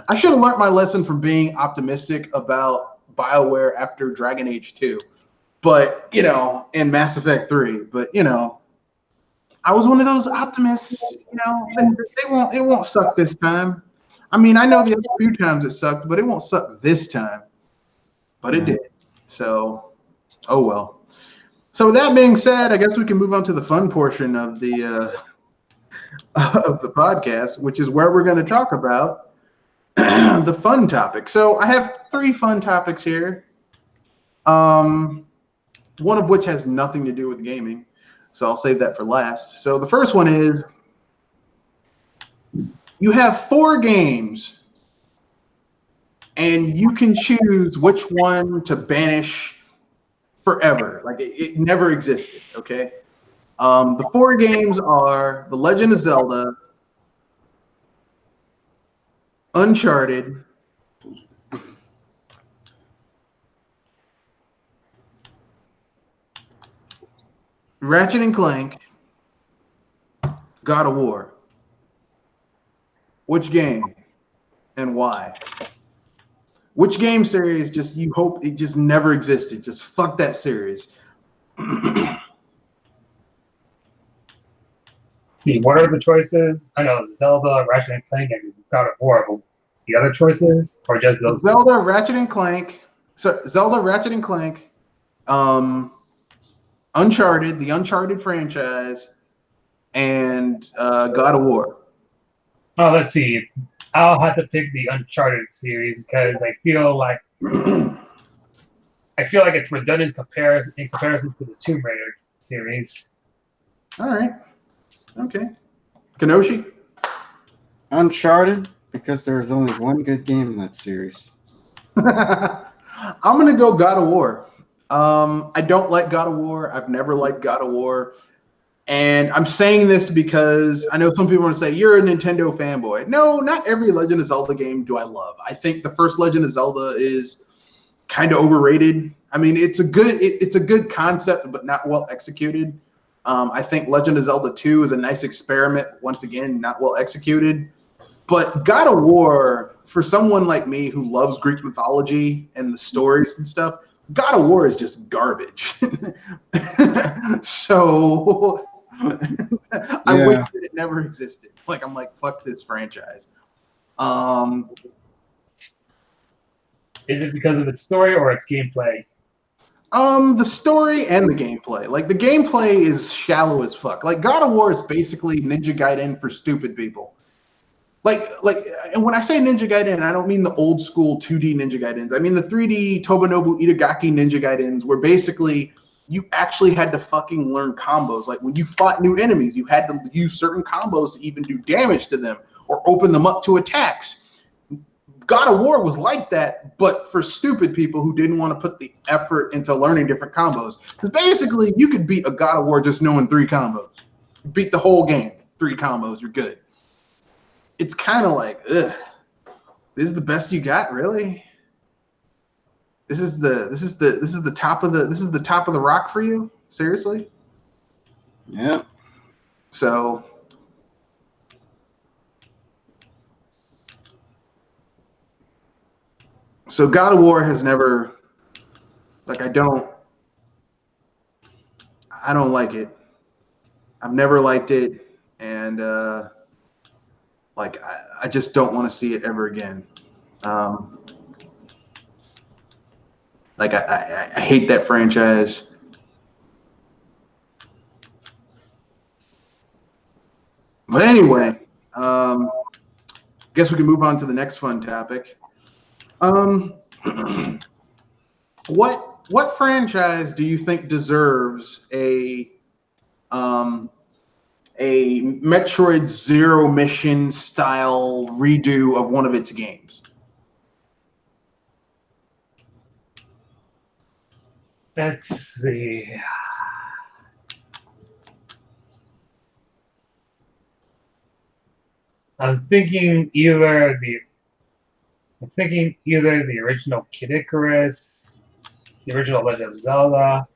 I should have learned my lesson from being optimistic about BioWare after Dragon Age 2. But, and Mass Effect 3. But, I was one of those optimists, it won't suck this time. I mean, I know the other few times it sucked, but it won't suck this time. But it did. So, oh well. So with that being said, I guess we can move on to the fun portion of the podcast, which is where we're going to talk about the fun topic. So I have 3 fun topics here. One of which has nothing to do with gaming. So I'll save that for last. So the first one is, you have 4 games, and you can choose which one to banish forever. Like it never existed, okay? The 4 games are The Legend of Zelda, Uncharted, Ratchet and Clank, God of War. Which game and why? Which game series just you hope it just never existed? Just fuck that series. See, what are the choices? I know Zelda, Ratchet and Clank, and God of War. But the other choices, or just those? Zelda, Ratchet and Clank. So Zelda, Ratchet and Clank, Uncharted, the Uncharted franchise, and God of War. Oh, let's see. I'll have to pick the Uncharted series because I feel like it's redundant in comparison to the Tomb Raider series. All right. Okay. Kenoshi? Uncharted, because there was only one good game in that series. I'm going to go God of War. I don't like God of War. I've never liked God of War. And I'm saying this because I know some people want to say, you're a Nintendo fanboy. No, not every Legend of Zelda game do I love. I think the first Legend of Zelda is kind of overrated. I mean, it's a good concept, but not well executed. I think Legend of Zelda 2 is a nice experiment. Once again, not well executed. But God of War, for someone like me who loves Greek mythology and the stories and stuff, God of War is just garbage. So I wish that it never existed. Like, I'm like, fuck this franchise. Is it because of its story or its gameplay? The story and the gameplay. Like, the gameplay is shallow as fuck. Like, God of War is basically Ninja Gaiden for stupid people. Like, and when I say Ninja Gaiden, I don't mean the old school 2D Ninja Gaidens. I mean the 3D Tomonobu Itagaki Ninja Gaidens, where basically you actually had to fucking learn combos. Like, when you fought new enemies, you had to use certain combos to even do damage to them or open them up to attacks. God of War was like that, but for stupid people who didn't want to put the effort into learning different combos. Because basically, you could beat a God of War just knowing 3 combos. Beat the whole game, 3 combos, you're good. It's kind of like, ugh, this is the best you got, really? This is the top of the rock for you? Seriously? Yeah. So God of War has never, like, I don't like it. I've never liked it, and like I just don't want to see it ever again. Like I hate that franchise. But anyway, guess we can move on to the next fun topic. What franchise do you think deserves a Metroid Zero Mission style redo of one of its games? Let's see. I'm thinking either the original Kid Icarus, the original Legend of Zelda,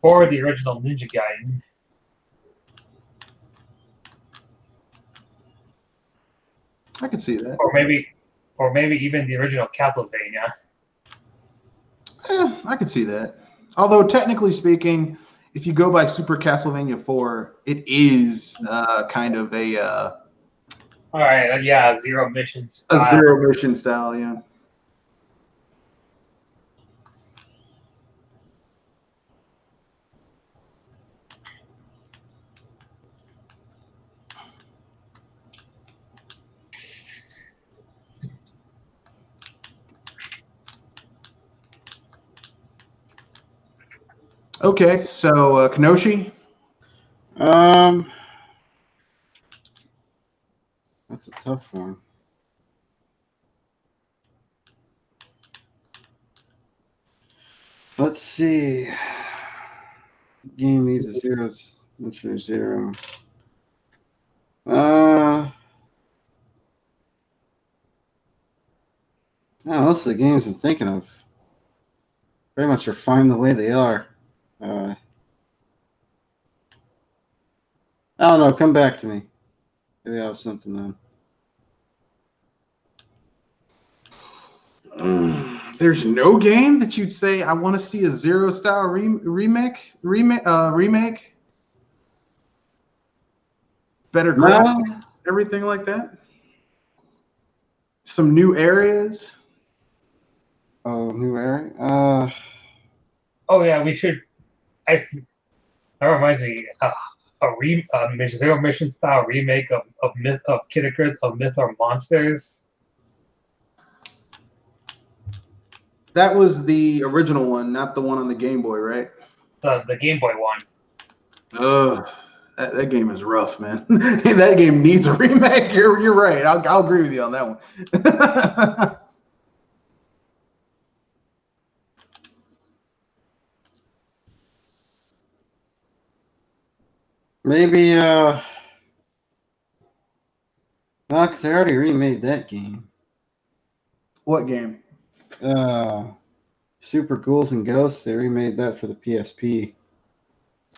or the original Ninja Gaiden. I can see that. Or maybe even the original Castlevania. I can see that. Although technically speaking, if you go by Super Castlevania 4, it is kind of a All right, yeah, Zero Mission style. a Zero Mission style, yeah. Okay, so Kenoshi. That's a tough one. Let's see. The game needs a zero. Most of the games I'm thinking of pretty much are fine the way they are. I don't know. Come back to me. Maybe I have something then. There's no game that you'd say I want to see a Zero style remake. Better graphics, everything like that. Some new areas. Oh, new area. Oh yeah, we should. That reminds me. A Zero Mission style remake of Kid Icarus of Myth or Monsters. That was the original one, not the one on the Game Boy, right? The Game Boy one. Ugh, that game is rough, man. That game needs a remake. You're right. I'll agree with you on that one. Maybe no, because I already remade that game. What game? Super Ghouls and Ghosts. They remade that for the PSP.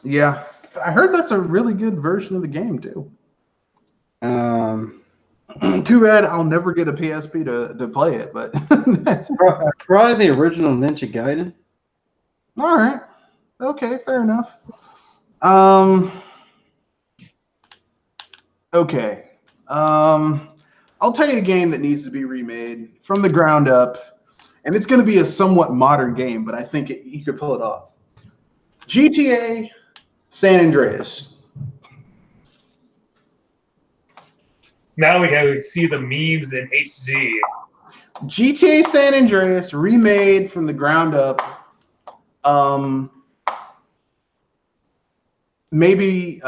Yeah, I heard that's a really good version of the game too. Too bad I'll never get a PSP to play it, but probably the original Ninja Gaiden. All right. Okay, fair enough. Okay. I'll tell you a game that needs to be remade from the ground up, and it's going to be a somewhat modern game, but I think you could pull it off. GTA San Andreas. Now we can see the memes in HD. GTA San Andreas remade from the ground up. Maybe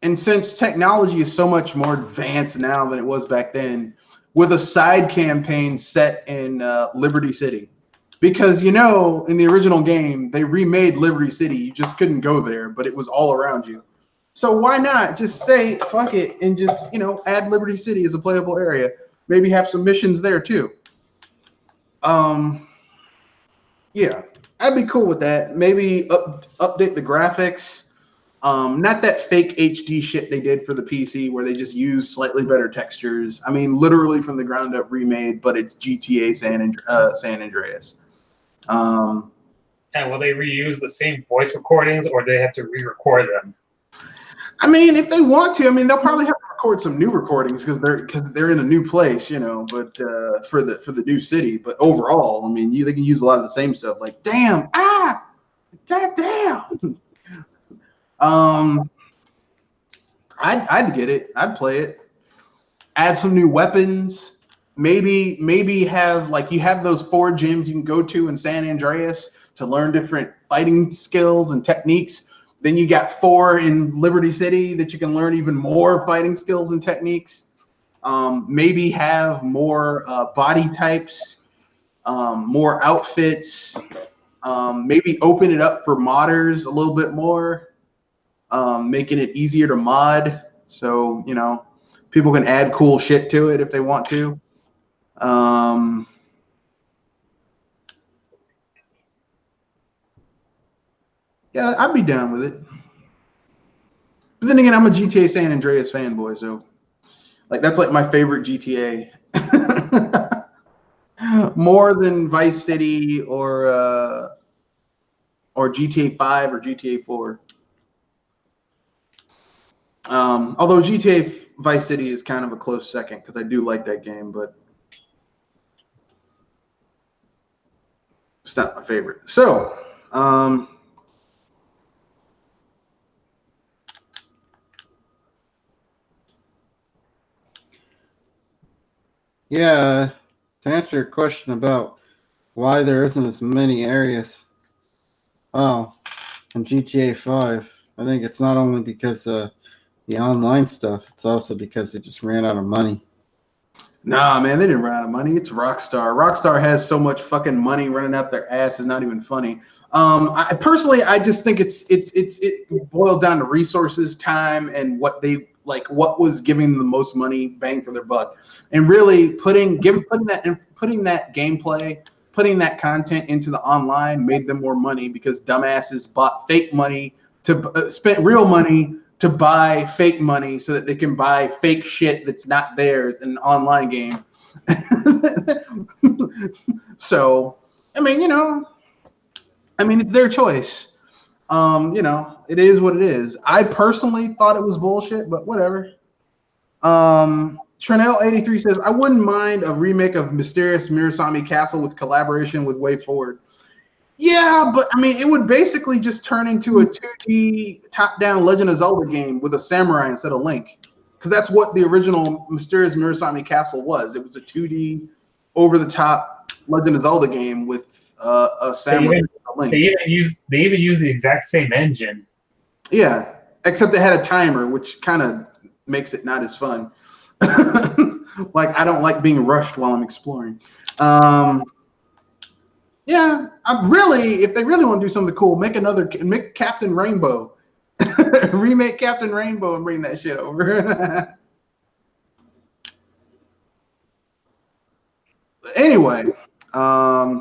and since technology is so much more advanced now than it was back then, with a side campaign set in Liberty City. Because, in the original game, they remade Liberty City. You just couldn't go there, but it was all around you. So why not just say, fuck it, and just, add Liberty City as a playable area. Maybe have some missions there, too. Yeah. I'd be cool with that. Maybe update the graphics. Not that fake HD shit they did for the PC where they just use slightly better textures. I mean, literally from the ground up remade, but it's GTA San Andreas. And will they reuse the same voice recordings, or do they have to re-record them? I mean, if they want to, I mean, they'll probably have to record some new recordings because they're in a new place, you know. But for the new city, but overall, I mean, they can use a lot of the same stuff. Like, damn, god damn. I'd get it. I'd play it. Add some new weapons. Maybe have like you have those 4 gyms you can go to in San Andreas to learn different fighting skills and techniques. Then you got 4 in Liberty City that you can learn even more fighting skills and techniques. Maybe have more body types, more outfits. Maybe open it up for modders a little bit more, making it easier to mod. So, you know, people can add cool shit to it if they want to. Yeah, I'd be down with it. But then again, I'm a GTA San Andreas fanboy, so like that's like my favorite GTA. More than Vice City or GTA 5 or GTA 4. Although GTA Vice City is kind of a close second because I do like that game, but it's not my favorite. So, Yeah, to answer your question about why there isn't as many areas, in GTA 5, I think it's not only because of the online stuff, it's also because they just ran out of money. Nah, man, they didn't run out of money. It's Rockstar. Rockstar has so much fucking money running out their ass. It's not even funny. I personally, I just think it boiled down to resources, time, and what was giving the most money bang for their buck, and really putting that gameplay, putting that content into the online made them more money because dumbasses bought fake money spent real money to buy fake money so that they can buy fake shit that's not theirs in an online game. So, I mean, you know, it's their choice. You know, it is what it is. I personally thought it was bullshit, but whatever. Trenell83 says, I wouldn't mind a remake of Mysterious Mirasami Castle with collaboration with Way Forward. Yeah, but I mean, it would basically just turn into a 2D top-down Legend of Zelda game with a samurai instead of Link. Because that's what the original Mysterious Mirasami Castle was. It was a 2D, over-the-top Legend of Zelda game with a samurai instead of Link. They even used the exact same engine. Yeah, except it had a timer, which kind of makes it not as fun. Like, I don't like being rushed while I'm exploring. Yeah, if they really want to do something cool, make Captain Rainbow. Remake Captain Rainbow and bring that shit over. Anyway, I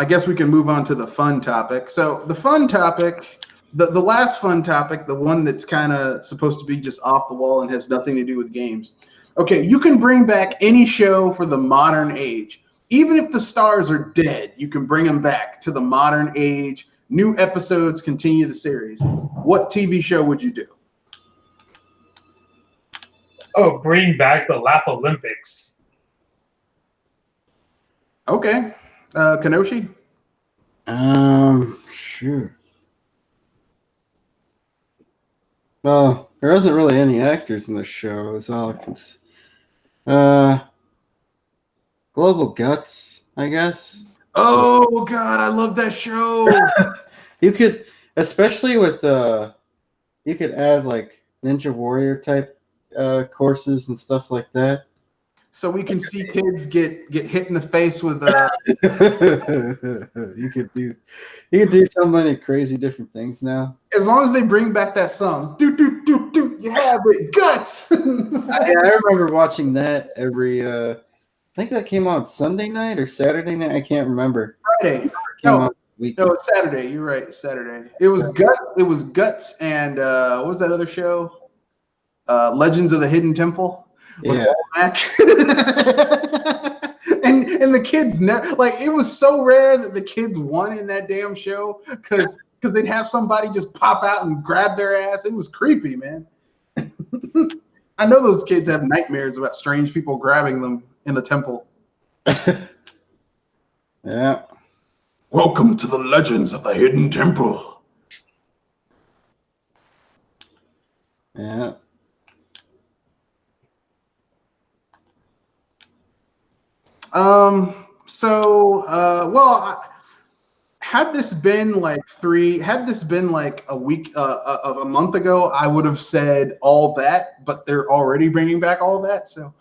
guess we can move on to the fun topic. So the fun topic, the last fun topic, the one that's kind of supposed to be just off the wall and has nothing to do with games. Okay, you can bring back any show for the modern age. Even if the stars are dead, you can bring them back to the modern age. New episodes continue the series. What TV show would you do? Oh, bring back the Lap Olympics. Okay. Kenoshi? Sure. Well, there wasn't really any actors in the show, is all I can say. Global Guts, I guess. Oh God, I love that show. You could, especially with you could add like Ninja Warrior type courses and stuff like that. So we can see kids get hit in the face with you could do so many crazy different things now. As long as they bring back that song. Do do do do, you have it, Guts. I remember watching that every think that came out Sunday night or Saturday night. I can't remember. Friday. Came No, out weekend. no, it's Saturday. You're right. It's Saturday. It was Guts. It was Guts and what was that other show? Legends of the Hidden Temple. With Yeah. Paul Mack. and the kids never, like, it was so rare that the kids won in that damn show because they'd have somebody just pop out and grab their ass. It was creepy, man. I know those kids have nightmares about strange people grabbing them in the temple. Yeah. Welcome to the Legends of the Hidden Temple. Yeah. Had this been like a week, a month ago, I would have said All That, but they're already bringing back All That. So,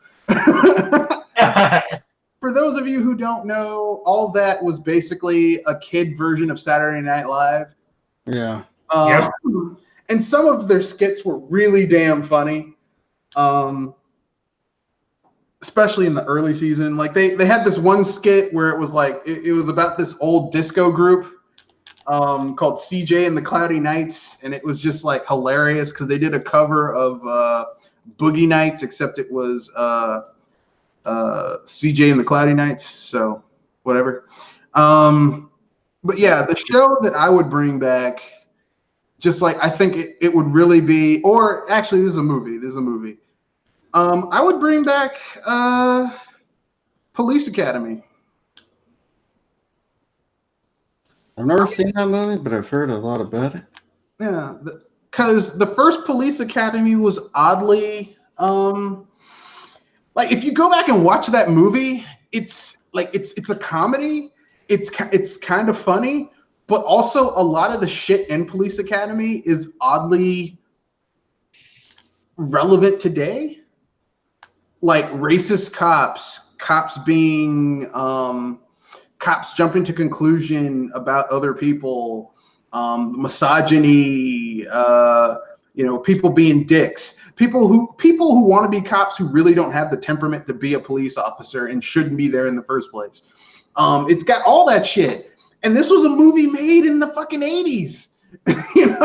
for those of you who don't know, All That was basically a kid version of Saturday Night Live. Yeah. Yep. And some of their skits were really damn funny. Especially in the early season. Like they had this one skit where it was like it was about this old disco group called CJ and the Cloudy Nights, and it was just like hilarious because they did a cover of Boogie Nights, except it was CJ and the Cloudy Nights, so whatever. But yeah, the show that I would bring back, just like I think it would really be, or actually this is a movie. I would bring back Police Academy. I've never seen that movie, but I've heard a lot about it. Yeah, because the first Police Academy was oddly, like if you go back and watch that movie, it's a comedy. It's kind of funny, but also a lot of the shit in Police Academy is oddly relevant today. Like racist cops being cops jumping to conclusion about other people, misogyny, people being dicks, people who want to be cops who really don't have the temperament to be a police officer and shouldn't be there in the first place. It's got all that shit, and this was a movie made in the fucking 80s. Yeah.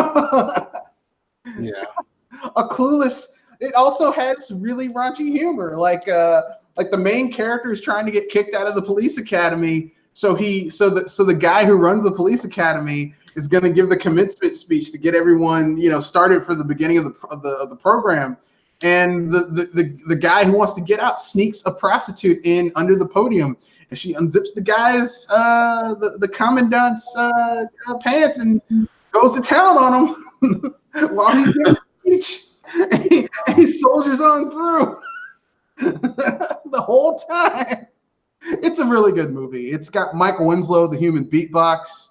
A Clueless. It also has really raunchy humor, like the main character is trying to get kicked out of the police academy. So the guy who runs the police academy is going to give the commencement speech to get everyone started for the beginning of the program. And the guy who wants to get out sneaks a prostitute in under the podium, and she unzips the guy's the commandant's pants and goes to town on him while he's giving a speech. And he soldiers on through the whole time. It's a really good movie. It's got Michael Winslow, the human beatbox.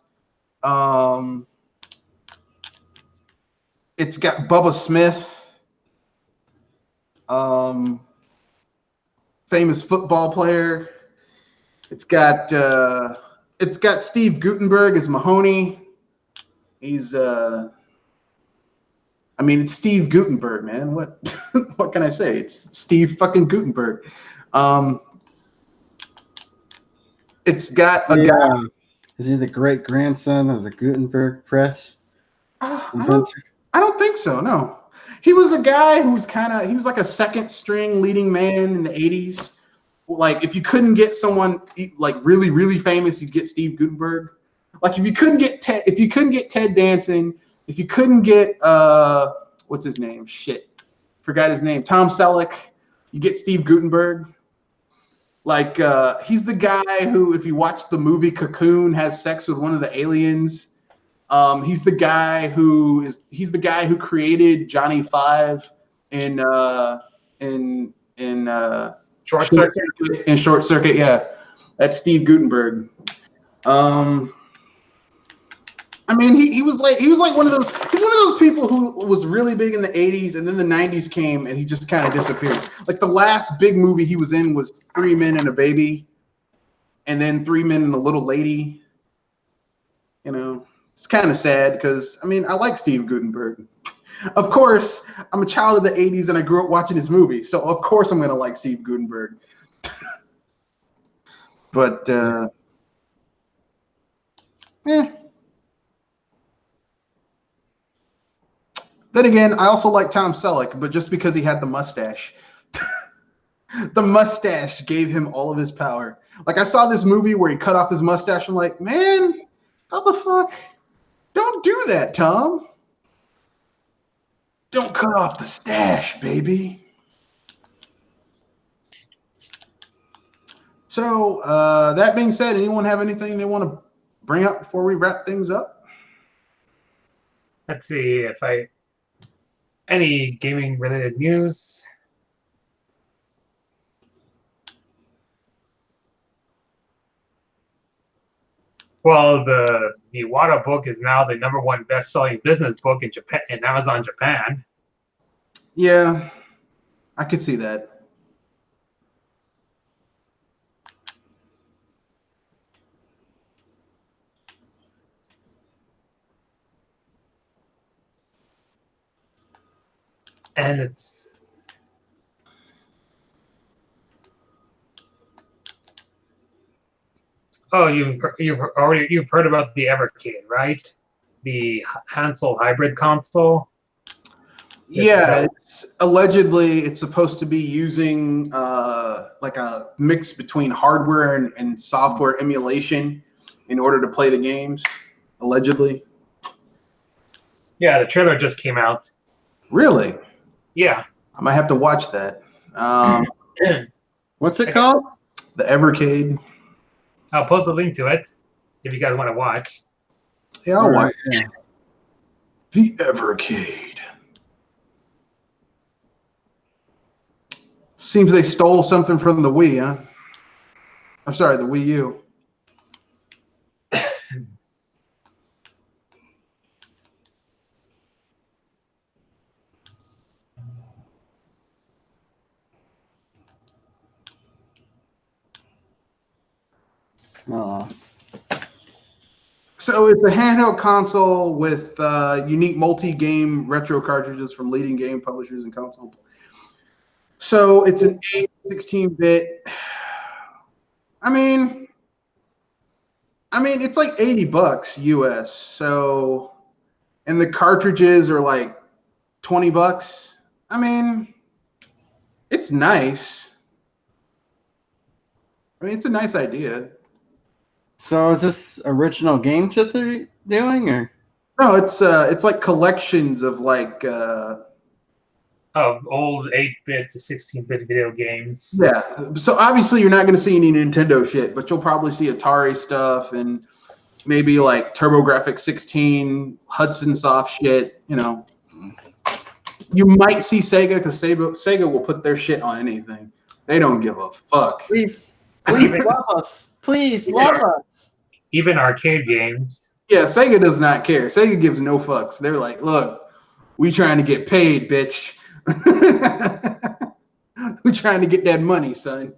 It's got Bubba Smith, famous football player. It's got Steve Guttenberg as Mahoney. He's it's Steve Guttenberg, man. What what can I say? It's Steve fucking Guttenberg. It's got a guy. Is he the great grandson of the Gutenberg press inventor? I don't think so. No, he was a guy who was he was like a second string leading man in the 80s. Like if you couldn't get someone like really really famous, you'd get Steve Guttenberg. Like if you couldn't get Ted Danson. If you couldn't get what's his name? Shit, forgot his name. Tom Selleck. You get Steve Guttenberg. Like he's the guy who, if you watch the movie Cocoon, has sex with one of the aliens. He's the guy who created Johnny Five in Short Circuit. In Short Circuit, yeah, that's Steve Guttenberg. He was one of those people who was really big in the 80s, and then the 90s came and he just kind of disappeared. Like the last big movie he was in was 3 Men and a Baby, and then 3 Men and a Little Lady. It's kind of sad because I like Steve Guttenberg. Of course, I'm a child of the 80s and I grew up watching his movie, so of course I'm gonna like Steve Guttenberg. But eh. Then again, I also like Tom Selleck, but just because he had the mustache. The mustache gave him all of his power. Like, I saw this movie where he cut off his mustache. I'm like, man, how the fuck? Don't do that, Tom. Don't cut off the stash, baby. So, that being said, anyone have anything they want to bring up before we wrap things up? Let's see if any gaming related news. Well, the Iwata book is now the #1 best-selling business book in Japan, in Amazon Japan. Yeah, I could see that. And it's you've heard about the Evercade, right? The Hansel hybrid console. Yeah, it's supposed to be using like a mix between hardware and software emulation in order to play the games, allegedly. Yeah, the trailer just came out. Really? Yeah. I might have to watch that. What's it called? The Evercade. I'll post a link to it if you guys want to watch. Yeah, I'll watch Yeah. The Evercade. Seems they stole something from the Wii, huh? I'm sorry, the Wii U. Oh. So it's a handheld console with unique multi-game retro cartridges from leading game publishers and console. So it's an 16-bit. I mean, it's like $80 US. So, and the cartridges are like $20. I mean, it's nice. I mean, it's a nice idea. So is this original games that they're doing, or? No, it's like collections of like of old 8-bit to 16-bit video games. Yeah. So obviously you're not going to see any Nintendo shit, but you'll probably see Atari stuff and maybe like TurboGrafx-16, Hudson Soft shit, you know. You might see Sega because Sega will put their shit on anything. They don't give a fuck. Please love us. Please love us. Even arcade games. Yeah, Sega does not care. Sega gives no fucks. They're like, look, we trying to get paid, bitch. We're trying to get that money, son.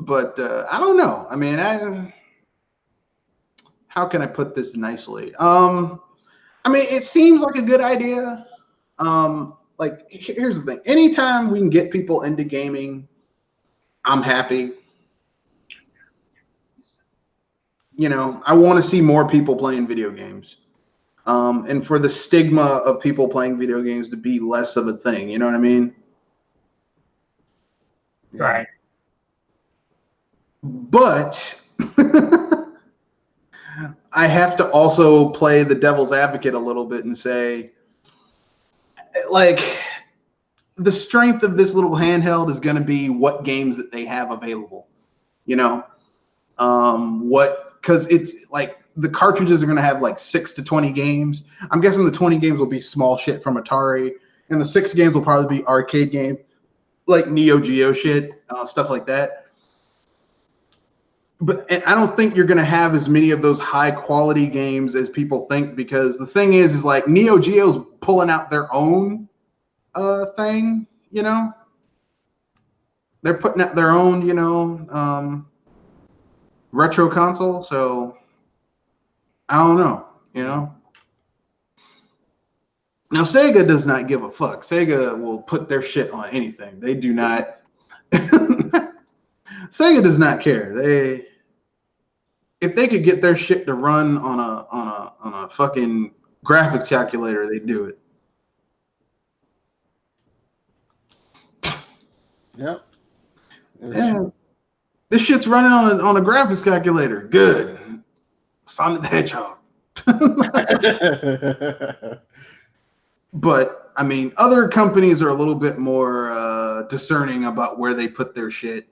But I don't know. I mean, how can I put this nicely? I mean, it seems like a good idea. Like, here's the thing. Anytime we can get people into gaming, I'm happy. You know, I want to see more people playing video games. And for the stigma of people playing video games to be less of a thing. You know what I mean? Right. But I have to also play the devil's advocate a little bit and say, like, the strength of this little handheld is going to be what games that they have available. You know, because it's like the cartridges are going to have like 6 to 20 games. I'm guessing the 20 games will be small shit from Atari, and the 6 games will probably be arcade game, like Neo Geo shit, stuff like that. But I don't think you're going to have as many of those high quality games as people think, because the thing is like Neo Geo's pulling out their own thing, you know? They're putting out their own, you know, retro console. So I don't know, you know? Now, Sega does not give a fuck. Sega will put their shit on anything. They do not. Sega does not care. If they could get their shit to run on a fucking graphics calculator, they'd do it. Yep. Yeah. This shit's running on a graphics calculator. Good. Sonic the Hedgehog. But I mean, other companies are a little bit more discerning about where they put their shit.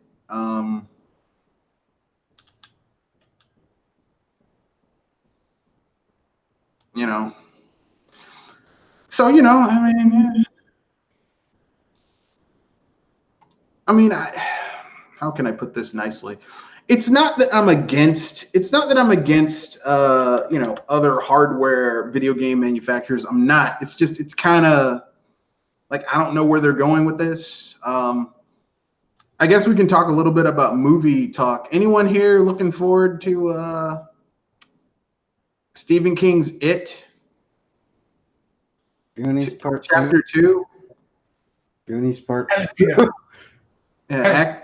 You know. So, you know, I mean, how can I put this nicely? It's not that I'm against you know, other hardware video game manufacturers. I'm not. It's just, it's kind of like, I don't know where they're going with this. I guess we can talk a little bit about movie talk. Anyone here looking forward to Stephen King's It? Goonies Part 2. Chapter 2. Goonies Part 2. Yeah,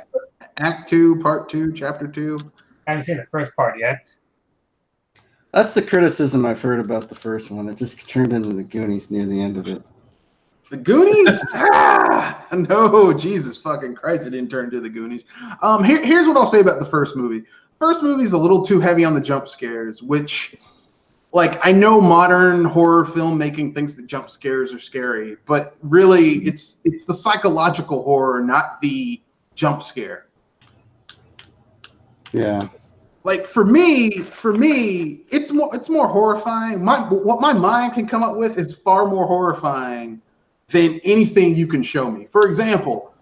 Act 2, Part 2, Chapter 2. I haven't seen the first part yet. That's the criticism I've heard about the first one. It just turned into the Goonies near the end of it. The Goonies? No, Jesus fucking Christ, it didn't turn into the Goonies. Here's what I'll say about the first movie. First movie is a little too heavy on the jump scares, which, like, I know modern horror filmmaking thinks that jump scares are scary, but really it's the psychological horror, not the jump scare. Yeah. Like for me, it's more horrifying. What my mind can come up with is far more horrifying than anything you can show me. For example,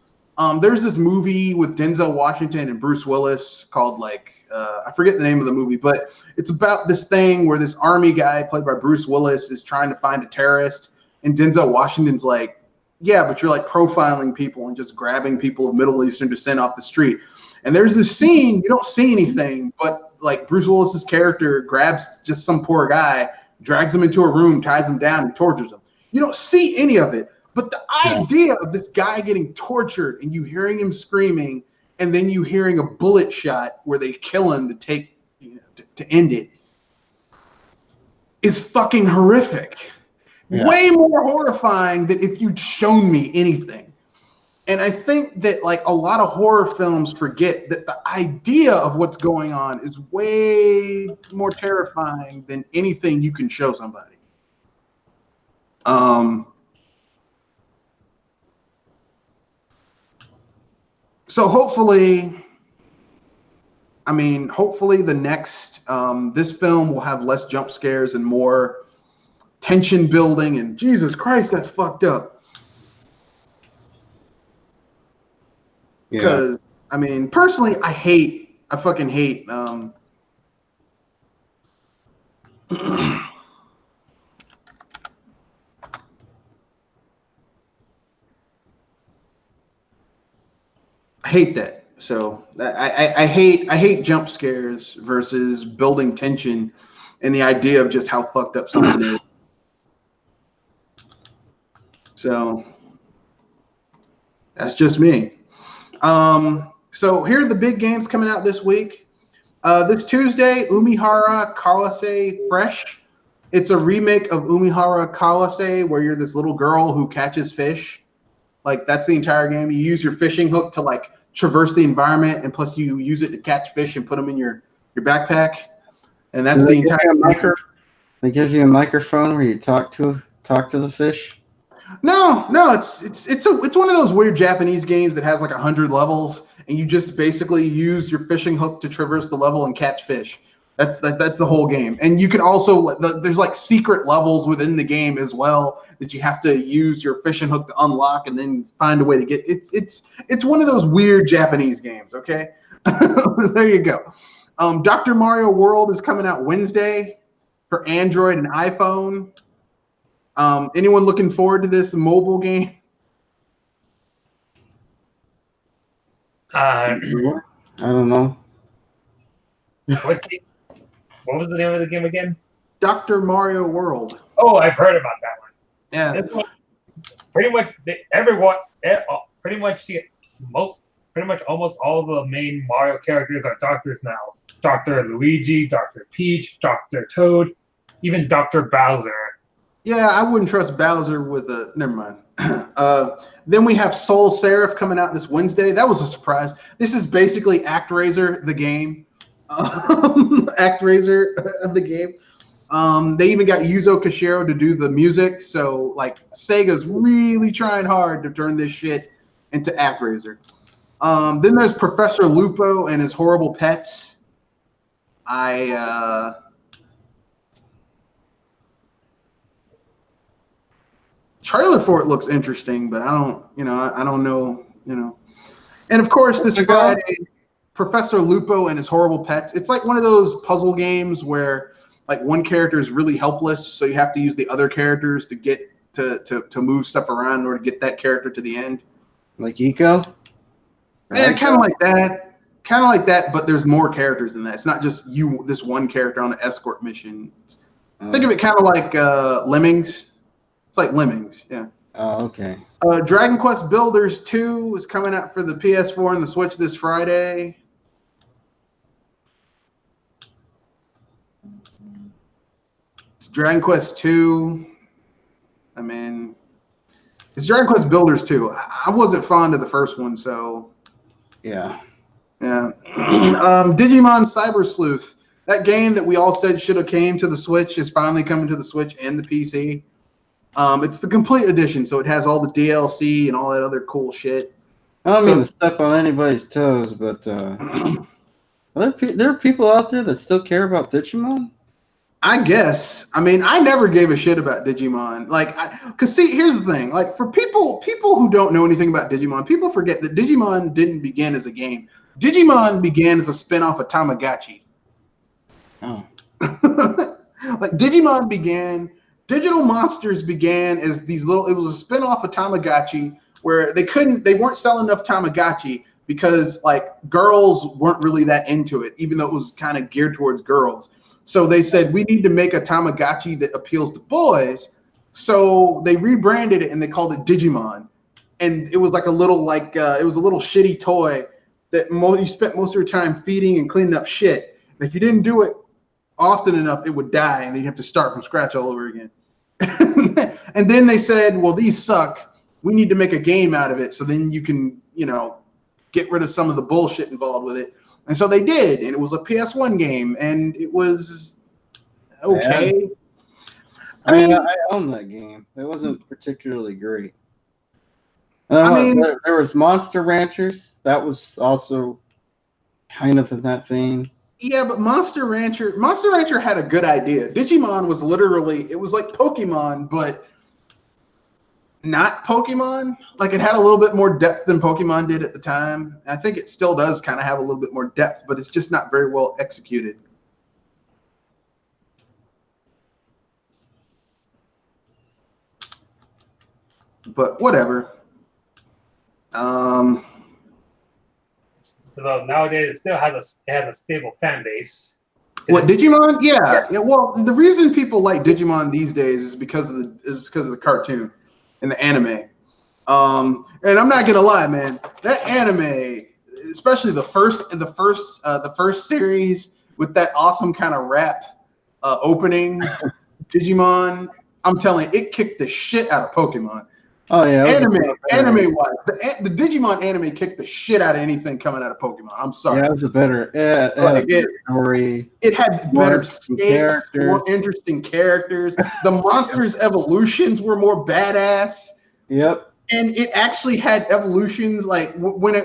there's this movie with Denzel Washington and Bruce Willis called I forget the name of the movie, but it's about this thing where this army guy played by Bruce Willis is trying to find a terrorist, and Denzel Washington's like, yeah, but you're like profiling people and just grabbing people of Middle Eastern descent off the street. And there's this scene, you don't see anything, but like Bruce Willis's character grabs just some poor guy, drags him into a room, ties him down, and tortures him. You don't see any of it, but the idea of this guy getting tortured and you hearing him screaming, and then you hearing a bullet shot where they kill him to end it, is fucking horrific. Yeah. Way more horrifying than if you'd shown me anything. And I think that like a lot of horror films forget that the idea of what's going on is way more terrifying than anything you can show somebody. So hopefully the next, this film will have less jump scares and more tension building, and Jesus Christ, that's fucked up. Because, yeah. I mean, personally, I fucking hate, I hate that. So I hate jump scares versus building tension and the idea of just how fucked up something is. So that's just me. So here are the big games coming out this week. This Tuesday, Umihara Kawase Fresh. It's a remake of Umihara Kawase where you're this little girl who catches fish. Like that's the entire game. You use your fishing hook to like traverse the environment, and plus you use it to catch fish and put them in your backpack. And that's the entire game. They give you a microphone where you talk to the fish. No, it's one of those weird Japanese games that has like 100 levels, and you just basically use your fishing hook to traverse the level and catch fish. That's the whole game. And you can also there's like secret levels within the game as well that you have to use your fishing hook to unlock and then find a way to get. It's one of those weird Japanese games. Okay, there you go. Dr. Mario World is coming out Wednesday for Android and iPhone. Anyone looking forward to this mobile game? I don't know. What was the name of the game again? Dr. Mario World. Oh, I've heard about that one. Yeah. That's what pretty much everyone, pretty much almost all the main Mario characters are doctors now. Dr. Luigi, Dr. Peach, Dr. Toad, even Dr. Bowser. Yeah, I wouldn't trust Bowser with a. Never mind. Then we have Soul Seraph coming out this Wednesday. That was a surprise. This is basically ActRaiser, the game. ActRaiser, the game. They even got Yuzo Koshiro to do the music. So, like, Sega's really trying hard to turn this shit into ActRaiser. Then there's Professor Lupo and his horrible pets. Trailer for it looks interesting, but I don't know. And of course, this Friday, Professor Lupo and his horrible pets. It's like one of those puzzle games where like one character is really helpless, so you have to use the other characters to get to move stuff around in order to get that character to the end. Like Eco? Yeah, kind of like that. Kind of like that, but there's more characters than that. It's not just this one character on an escort mission. Think of it kind of like Lemmings. It's like Lemmings, yeah. Oh, okay. Dragon Quest Builders 2 is coming out for the PS4 and the Switch this Friday. It's Dragon Quest 2. I mean, it's Dragon Quest Builders 2. I wasn't fond of the first one, so... Yeah. Yeah. Digimon Cyber Sleuth. That game that we all said should have came to the Switch is finally coming to the Switch and the PC. It's the complete edition, so it has all the DLC and all that other cool shit. I don't mean to step on anybody's toes, but there are people out there that still care about Digimon? I guess. I mean, I never gave a shit about Digimon. Because see, here's the thing. Like, for people who don't know anything about Digimon, people forget that Digimon didn't begin as a game. Digimon began as a spin-off of Tamagotchi. Oh. Like, Digimon began... Digital Monsters began as these little. It was a spin-off of Tamagotchi where they weren't selling enough Tamagotchi because like girls weren't really that into it, even though it was kind of geared towards girls. So they said we need to make a Tamagotchi that appeals to boys. So they rebranded it and they called it Digimon, and it was like a little it was a little shitty toy that you spent most of your time feeding and cleaning up shit. And if you didn't do it often enough, it would die, and you'd have to start from scratch all over again. And then they said, well, these suck. We need to make a game out of it so then you can, get rid of some of the bullshit involved with it. And so they did, and it was a PS1 game, and it was okay. Yeah. I mean, I own that game. It wasn't particularly great. There was Monster Ranchers. That was also kind of in that vein. Yeah, but Monster Rancher had a good idea. Digimon was literally, it was like Pokemon, but not Pokemon. Like, it had a little bit more depth than Pokemon did at the time. I think it still does kind of have a little bit more depth, but it's just not very well executed. But whatever. So nowadays, it still has a stable fan base. What, Digimon? Yeah. Well, the reason people like Digimon these days is because of the cartoon and the anime. And I'm not gonna lie, man. That anime, especially the first series with that awesome kind of rap opening, Digimon. I'm telling you, it kicked the shit out of Pokemon. Oh yeah, anime-wise, the Digimon anime kicked the shit out of anything coming out of Pokemon. I'm sorry. Yeah, it was a better story. It had better stakes, more interesting characters. The monsters' evolutions were more badass. Yep. And it actually had evolutions. Like when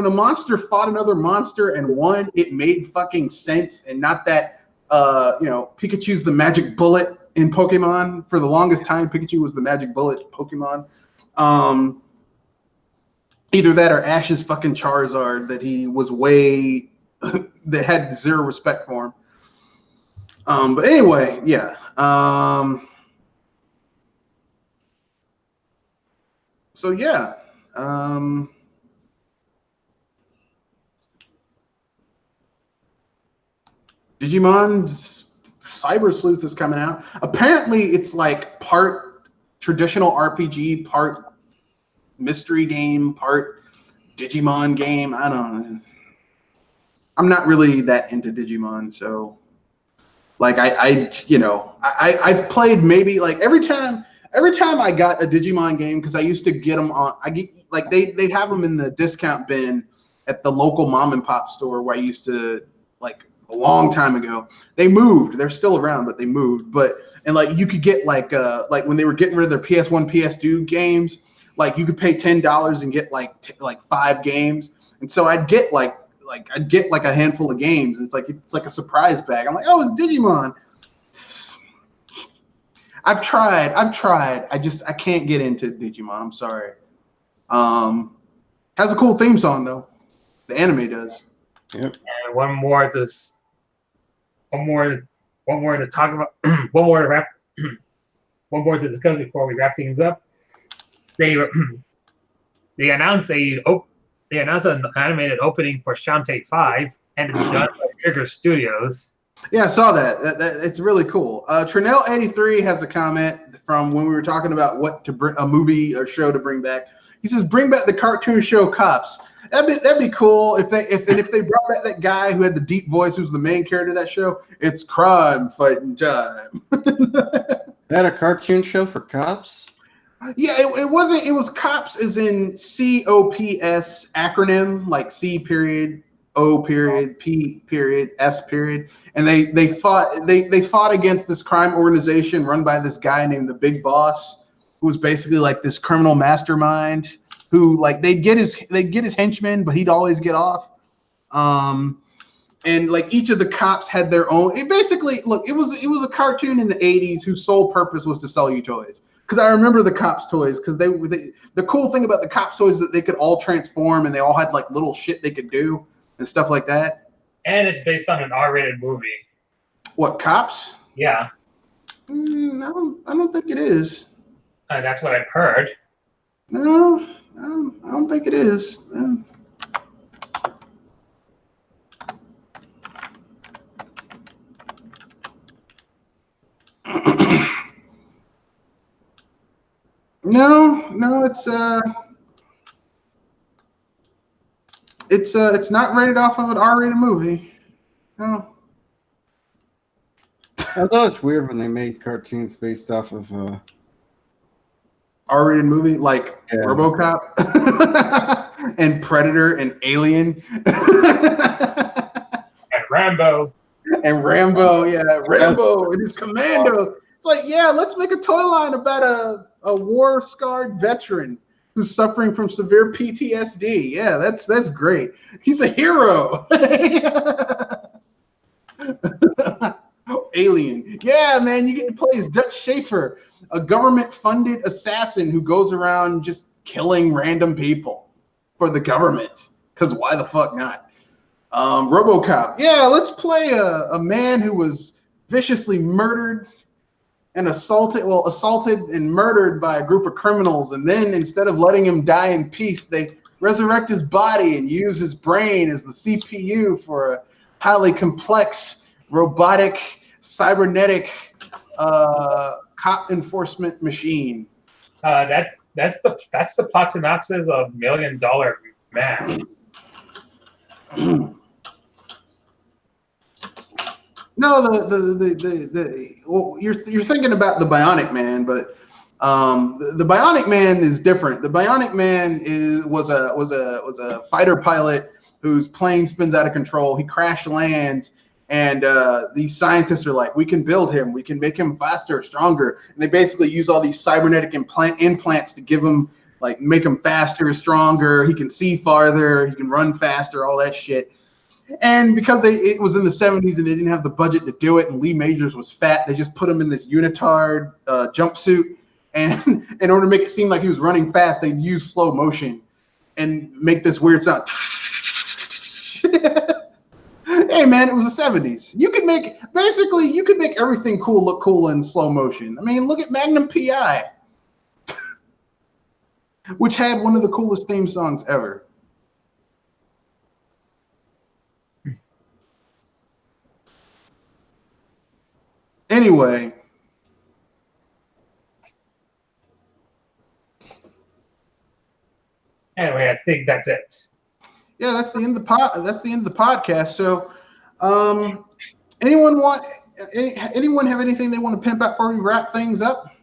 a monster fought another monster and won, it made fucking sense, and not that Pikachu's the magic bullet in Pokemon. For the longest time, Pikachu was the magic bullet Pokemon. Either that or Ash's fucking Charizard that he was that had zero respect for him. But anyway, yeah. So yeah. Digimon Cyber Sleuth is coming out. Apparently, it's like part traditional RPG, part mystery game, part Digimon game. I don't know. I'm not really that into Digimon, so like I've played maybe like every time I got a Digimon game, because I used to get them on. They'd have them in the discount bin at the local mom and pop store where I used to, like, a long time ago. They moved. They're still around, but they moved. And like you could get like when they were getting rid of their PS1, PS2 games, like you could pay $10 and get like 5 games. And so I'd get like a handful of games. It's like a surprise bag. I'm like, oh, it's Digimon. I've tried. I can't get into Digimon. I'm sorry. Has a cool theme song though. The anime does. Yep. And one more to talk about. one more to discuss before we wrap things up. They announced an animated opening for Shantae 5, and it's done by Trigger Studios. Yeah, I saw that. It's really cool. Trinell83 has a comment from when we were talking about what to bring, a movie or show to bring back. He says, "Bring back the cartoon show Cops." That'd be cool if they brought back that guy who had the deep voice, who's the main character of that show. It's crime fighting time. They had a cartoon show for cops? Yeah, it wasn't. It was Cops as in COPS acronym, like C period O period P period S period, and they fought against this crime organization run by this guy named the Big Boss, who was basically like this criminal mastermind who, like, they'd get his henchmen, but he'd always get off. And like each of the cops had their own. It basically, look, it was a cartoon in the 80s whose sole purpose was to sell you toys. Because I remember the Cops toys, because the cool thing about the Cops toys is that they could all transform and they all had like little shit they could do and stuff like that. And it's based on an R-rated movie. What, Cops? Yeah. I don't think it is. That's what I've heard. No, I don't think it is. No, it's not rated off of an R-rated movie. No. I thought it's weird when they made cartoons based off of R-rated movie like RoboCop and Predator and Alien And Rambo. and Rambo, Rambo and his commandos. It's like, yeah, let's make a toy line about a war-scarred veteran who's suffering from severe PTSD. Yeah, that's great. He's a hero. Alien. Yeah, man, you get to play as Dutch Schaefer, a government-funded assassin who goes around just killing random people for the government. Because why the fuck not? RoboCop. Yeah, let's play a man who was viciously murdered and assaulted and murdered by a group of criminals, and then instead of letting him die in peace, they resurrect his body and use his brain as the CPU for a highly complex, robotic, cybernetic cop enforcement machine. That's the plot synopsis of $1 Million Man. No, well, you're thinking about the Bionic Man, but the Bionic Man is different. The Bionic Man was a fighter pilot whose plane spins out of control. He crash lands, and these scientists are like, we can build him, we can make him faster, stronger, and they basically use all these cybernetic implants to give him, like, make him faster, stronger. He can see farther, he can run faster, all that shit. And because it was in the 70s and they didn't have the budget to do it, and Lee Majors was fat, they just put him in this unitard jumpsuit. And in order to make it seem like he was running fast, they used slow motion and make this weird sound. Hey man, it was the 70s. You could make everything cool look cool in slow motion. I mean, look at Magnum PI, which had one of the coolest theme songs ever. Anyway, think that's it. Yeah, that's the end of the That's the end of the podcast. So, anyone have anything they want to pimp out before we wrap things up?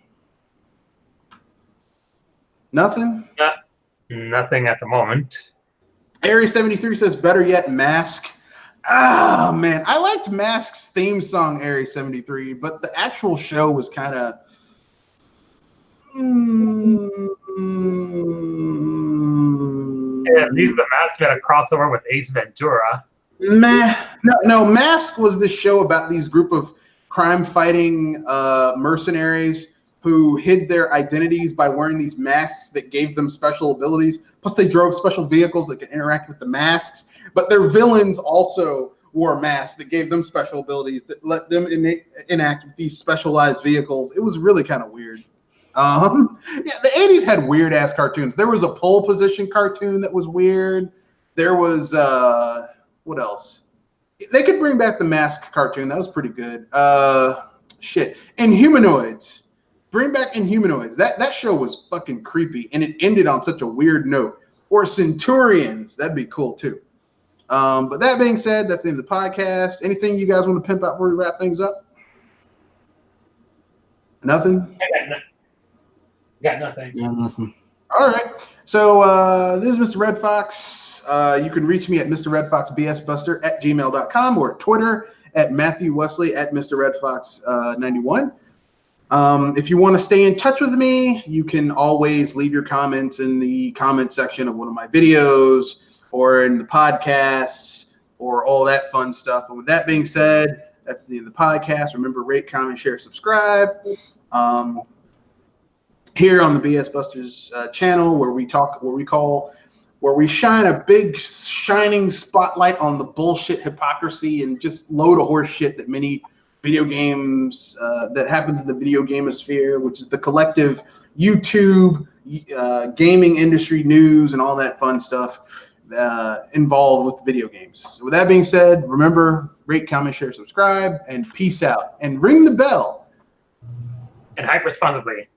Nothing. Nothing at the moment. Area 73 says, better yet, Mask. Ah, man. I liked Mask's theme song, Area 73, but the actual show was kind of... Yeah, these are the Mask had a crossover with Ace Ventura. No, Mask was this show about these group of crime-fighting mercenaries who hid their identities by wearing these masks that gave them special abilities. Plus, they drove special vehicles that could interact with the masks. But their villains also wore masks that gave them special abilities that let them enact with these specialized vehicles. It was really kind of weird. Yeah, the 80s had weird-ass cartoons. There was a pole position cartoon that was weird. There was, what else? They could bring back the Mask cartoon. That was pretty good. Shit. Inhumanoids. Bring back Inhumanoids. That show was fucking creepy, and it ended on such a weird note. Or Centurions. That'd be cool, too. But that being said, that's the end of the podcast. Anything you guys want to pimp out before we wrap things up? Nothing? Got nothing. Yeah, nothing. All right. So this is Mr. Red Fox. You can reach me at mrredfoxbsbuster at gmail.com or Twitter at Matthew Wesley at Mr. Red Fox 91. If you want to stay in touch with me, you can always leave your comments in the comment section of one of my videos or in the podcasts or all that fun stuff. And with that being said, that's the end of the podcast. Remember, rate, comment, share, subscribe. Here on the BS Busters channel, where we shine a big shining spotlight on the bullshit, hypocrisy, and just load of horse shit that many video games that happens in the video gamosphere, which is the collective YouTube gaming industry news and all that fun stuff involved with video games. So with that being said, remember, rate, comment, share, subscribe, and peace out. And ring the bell. And hype responsibly.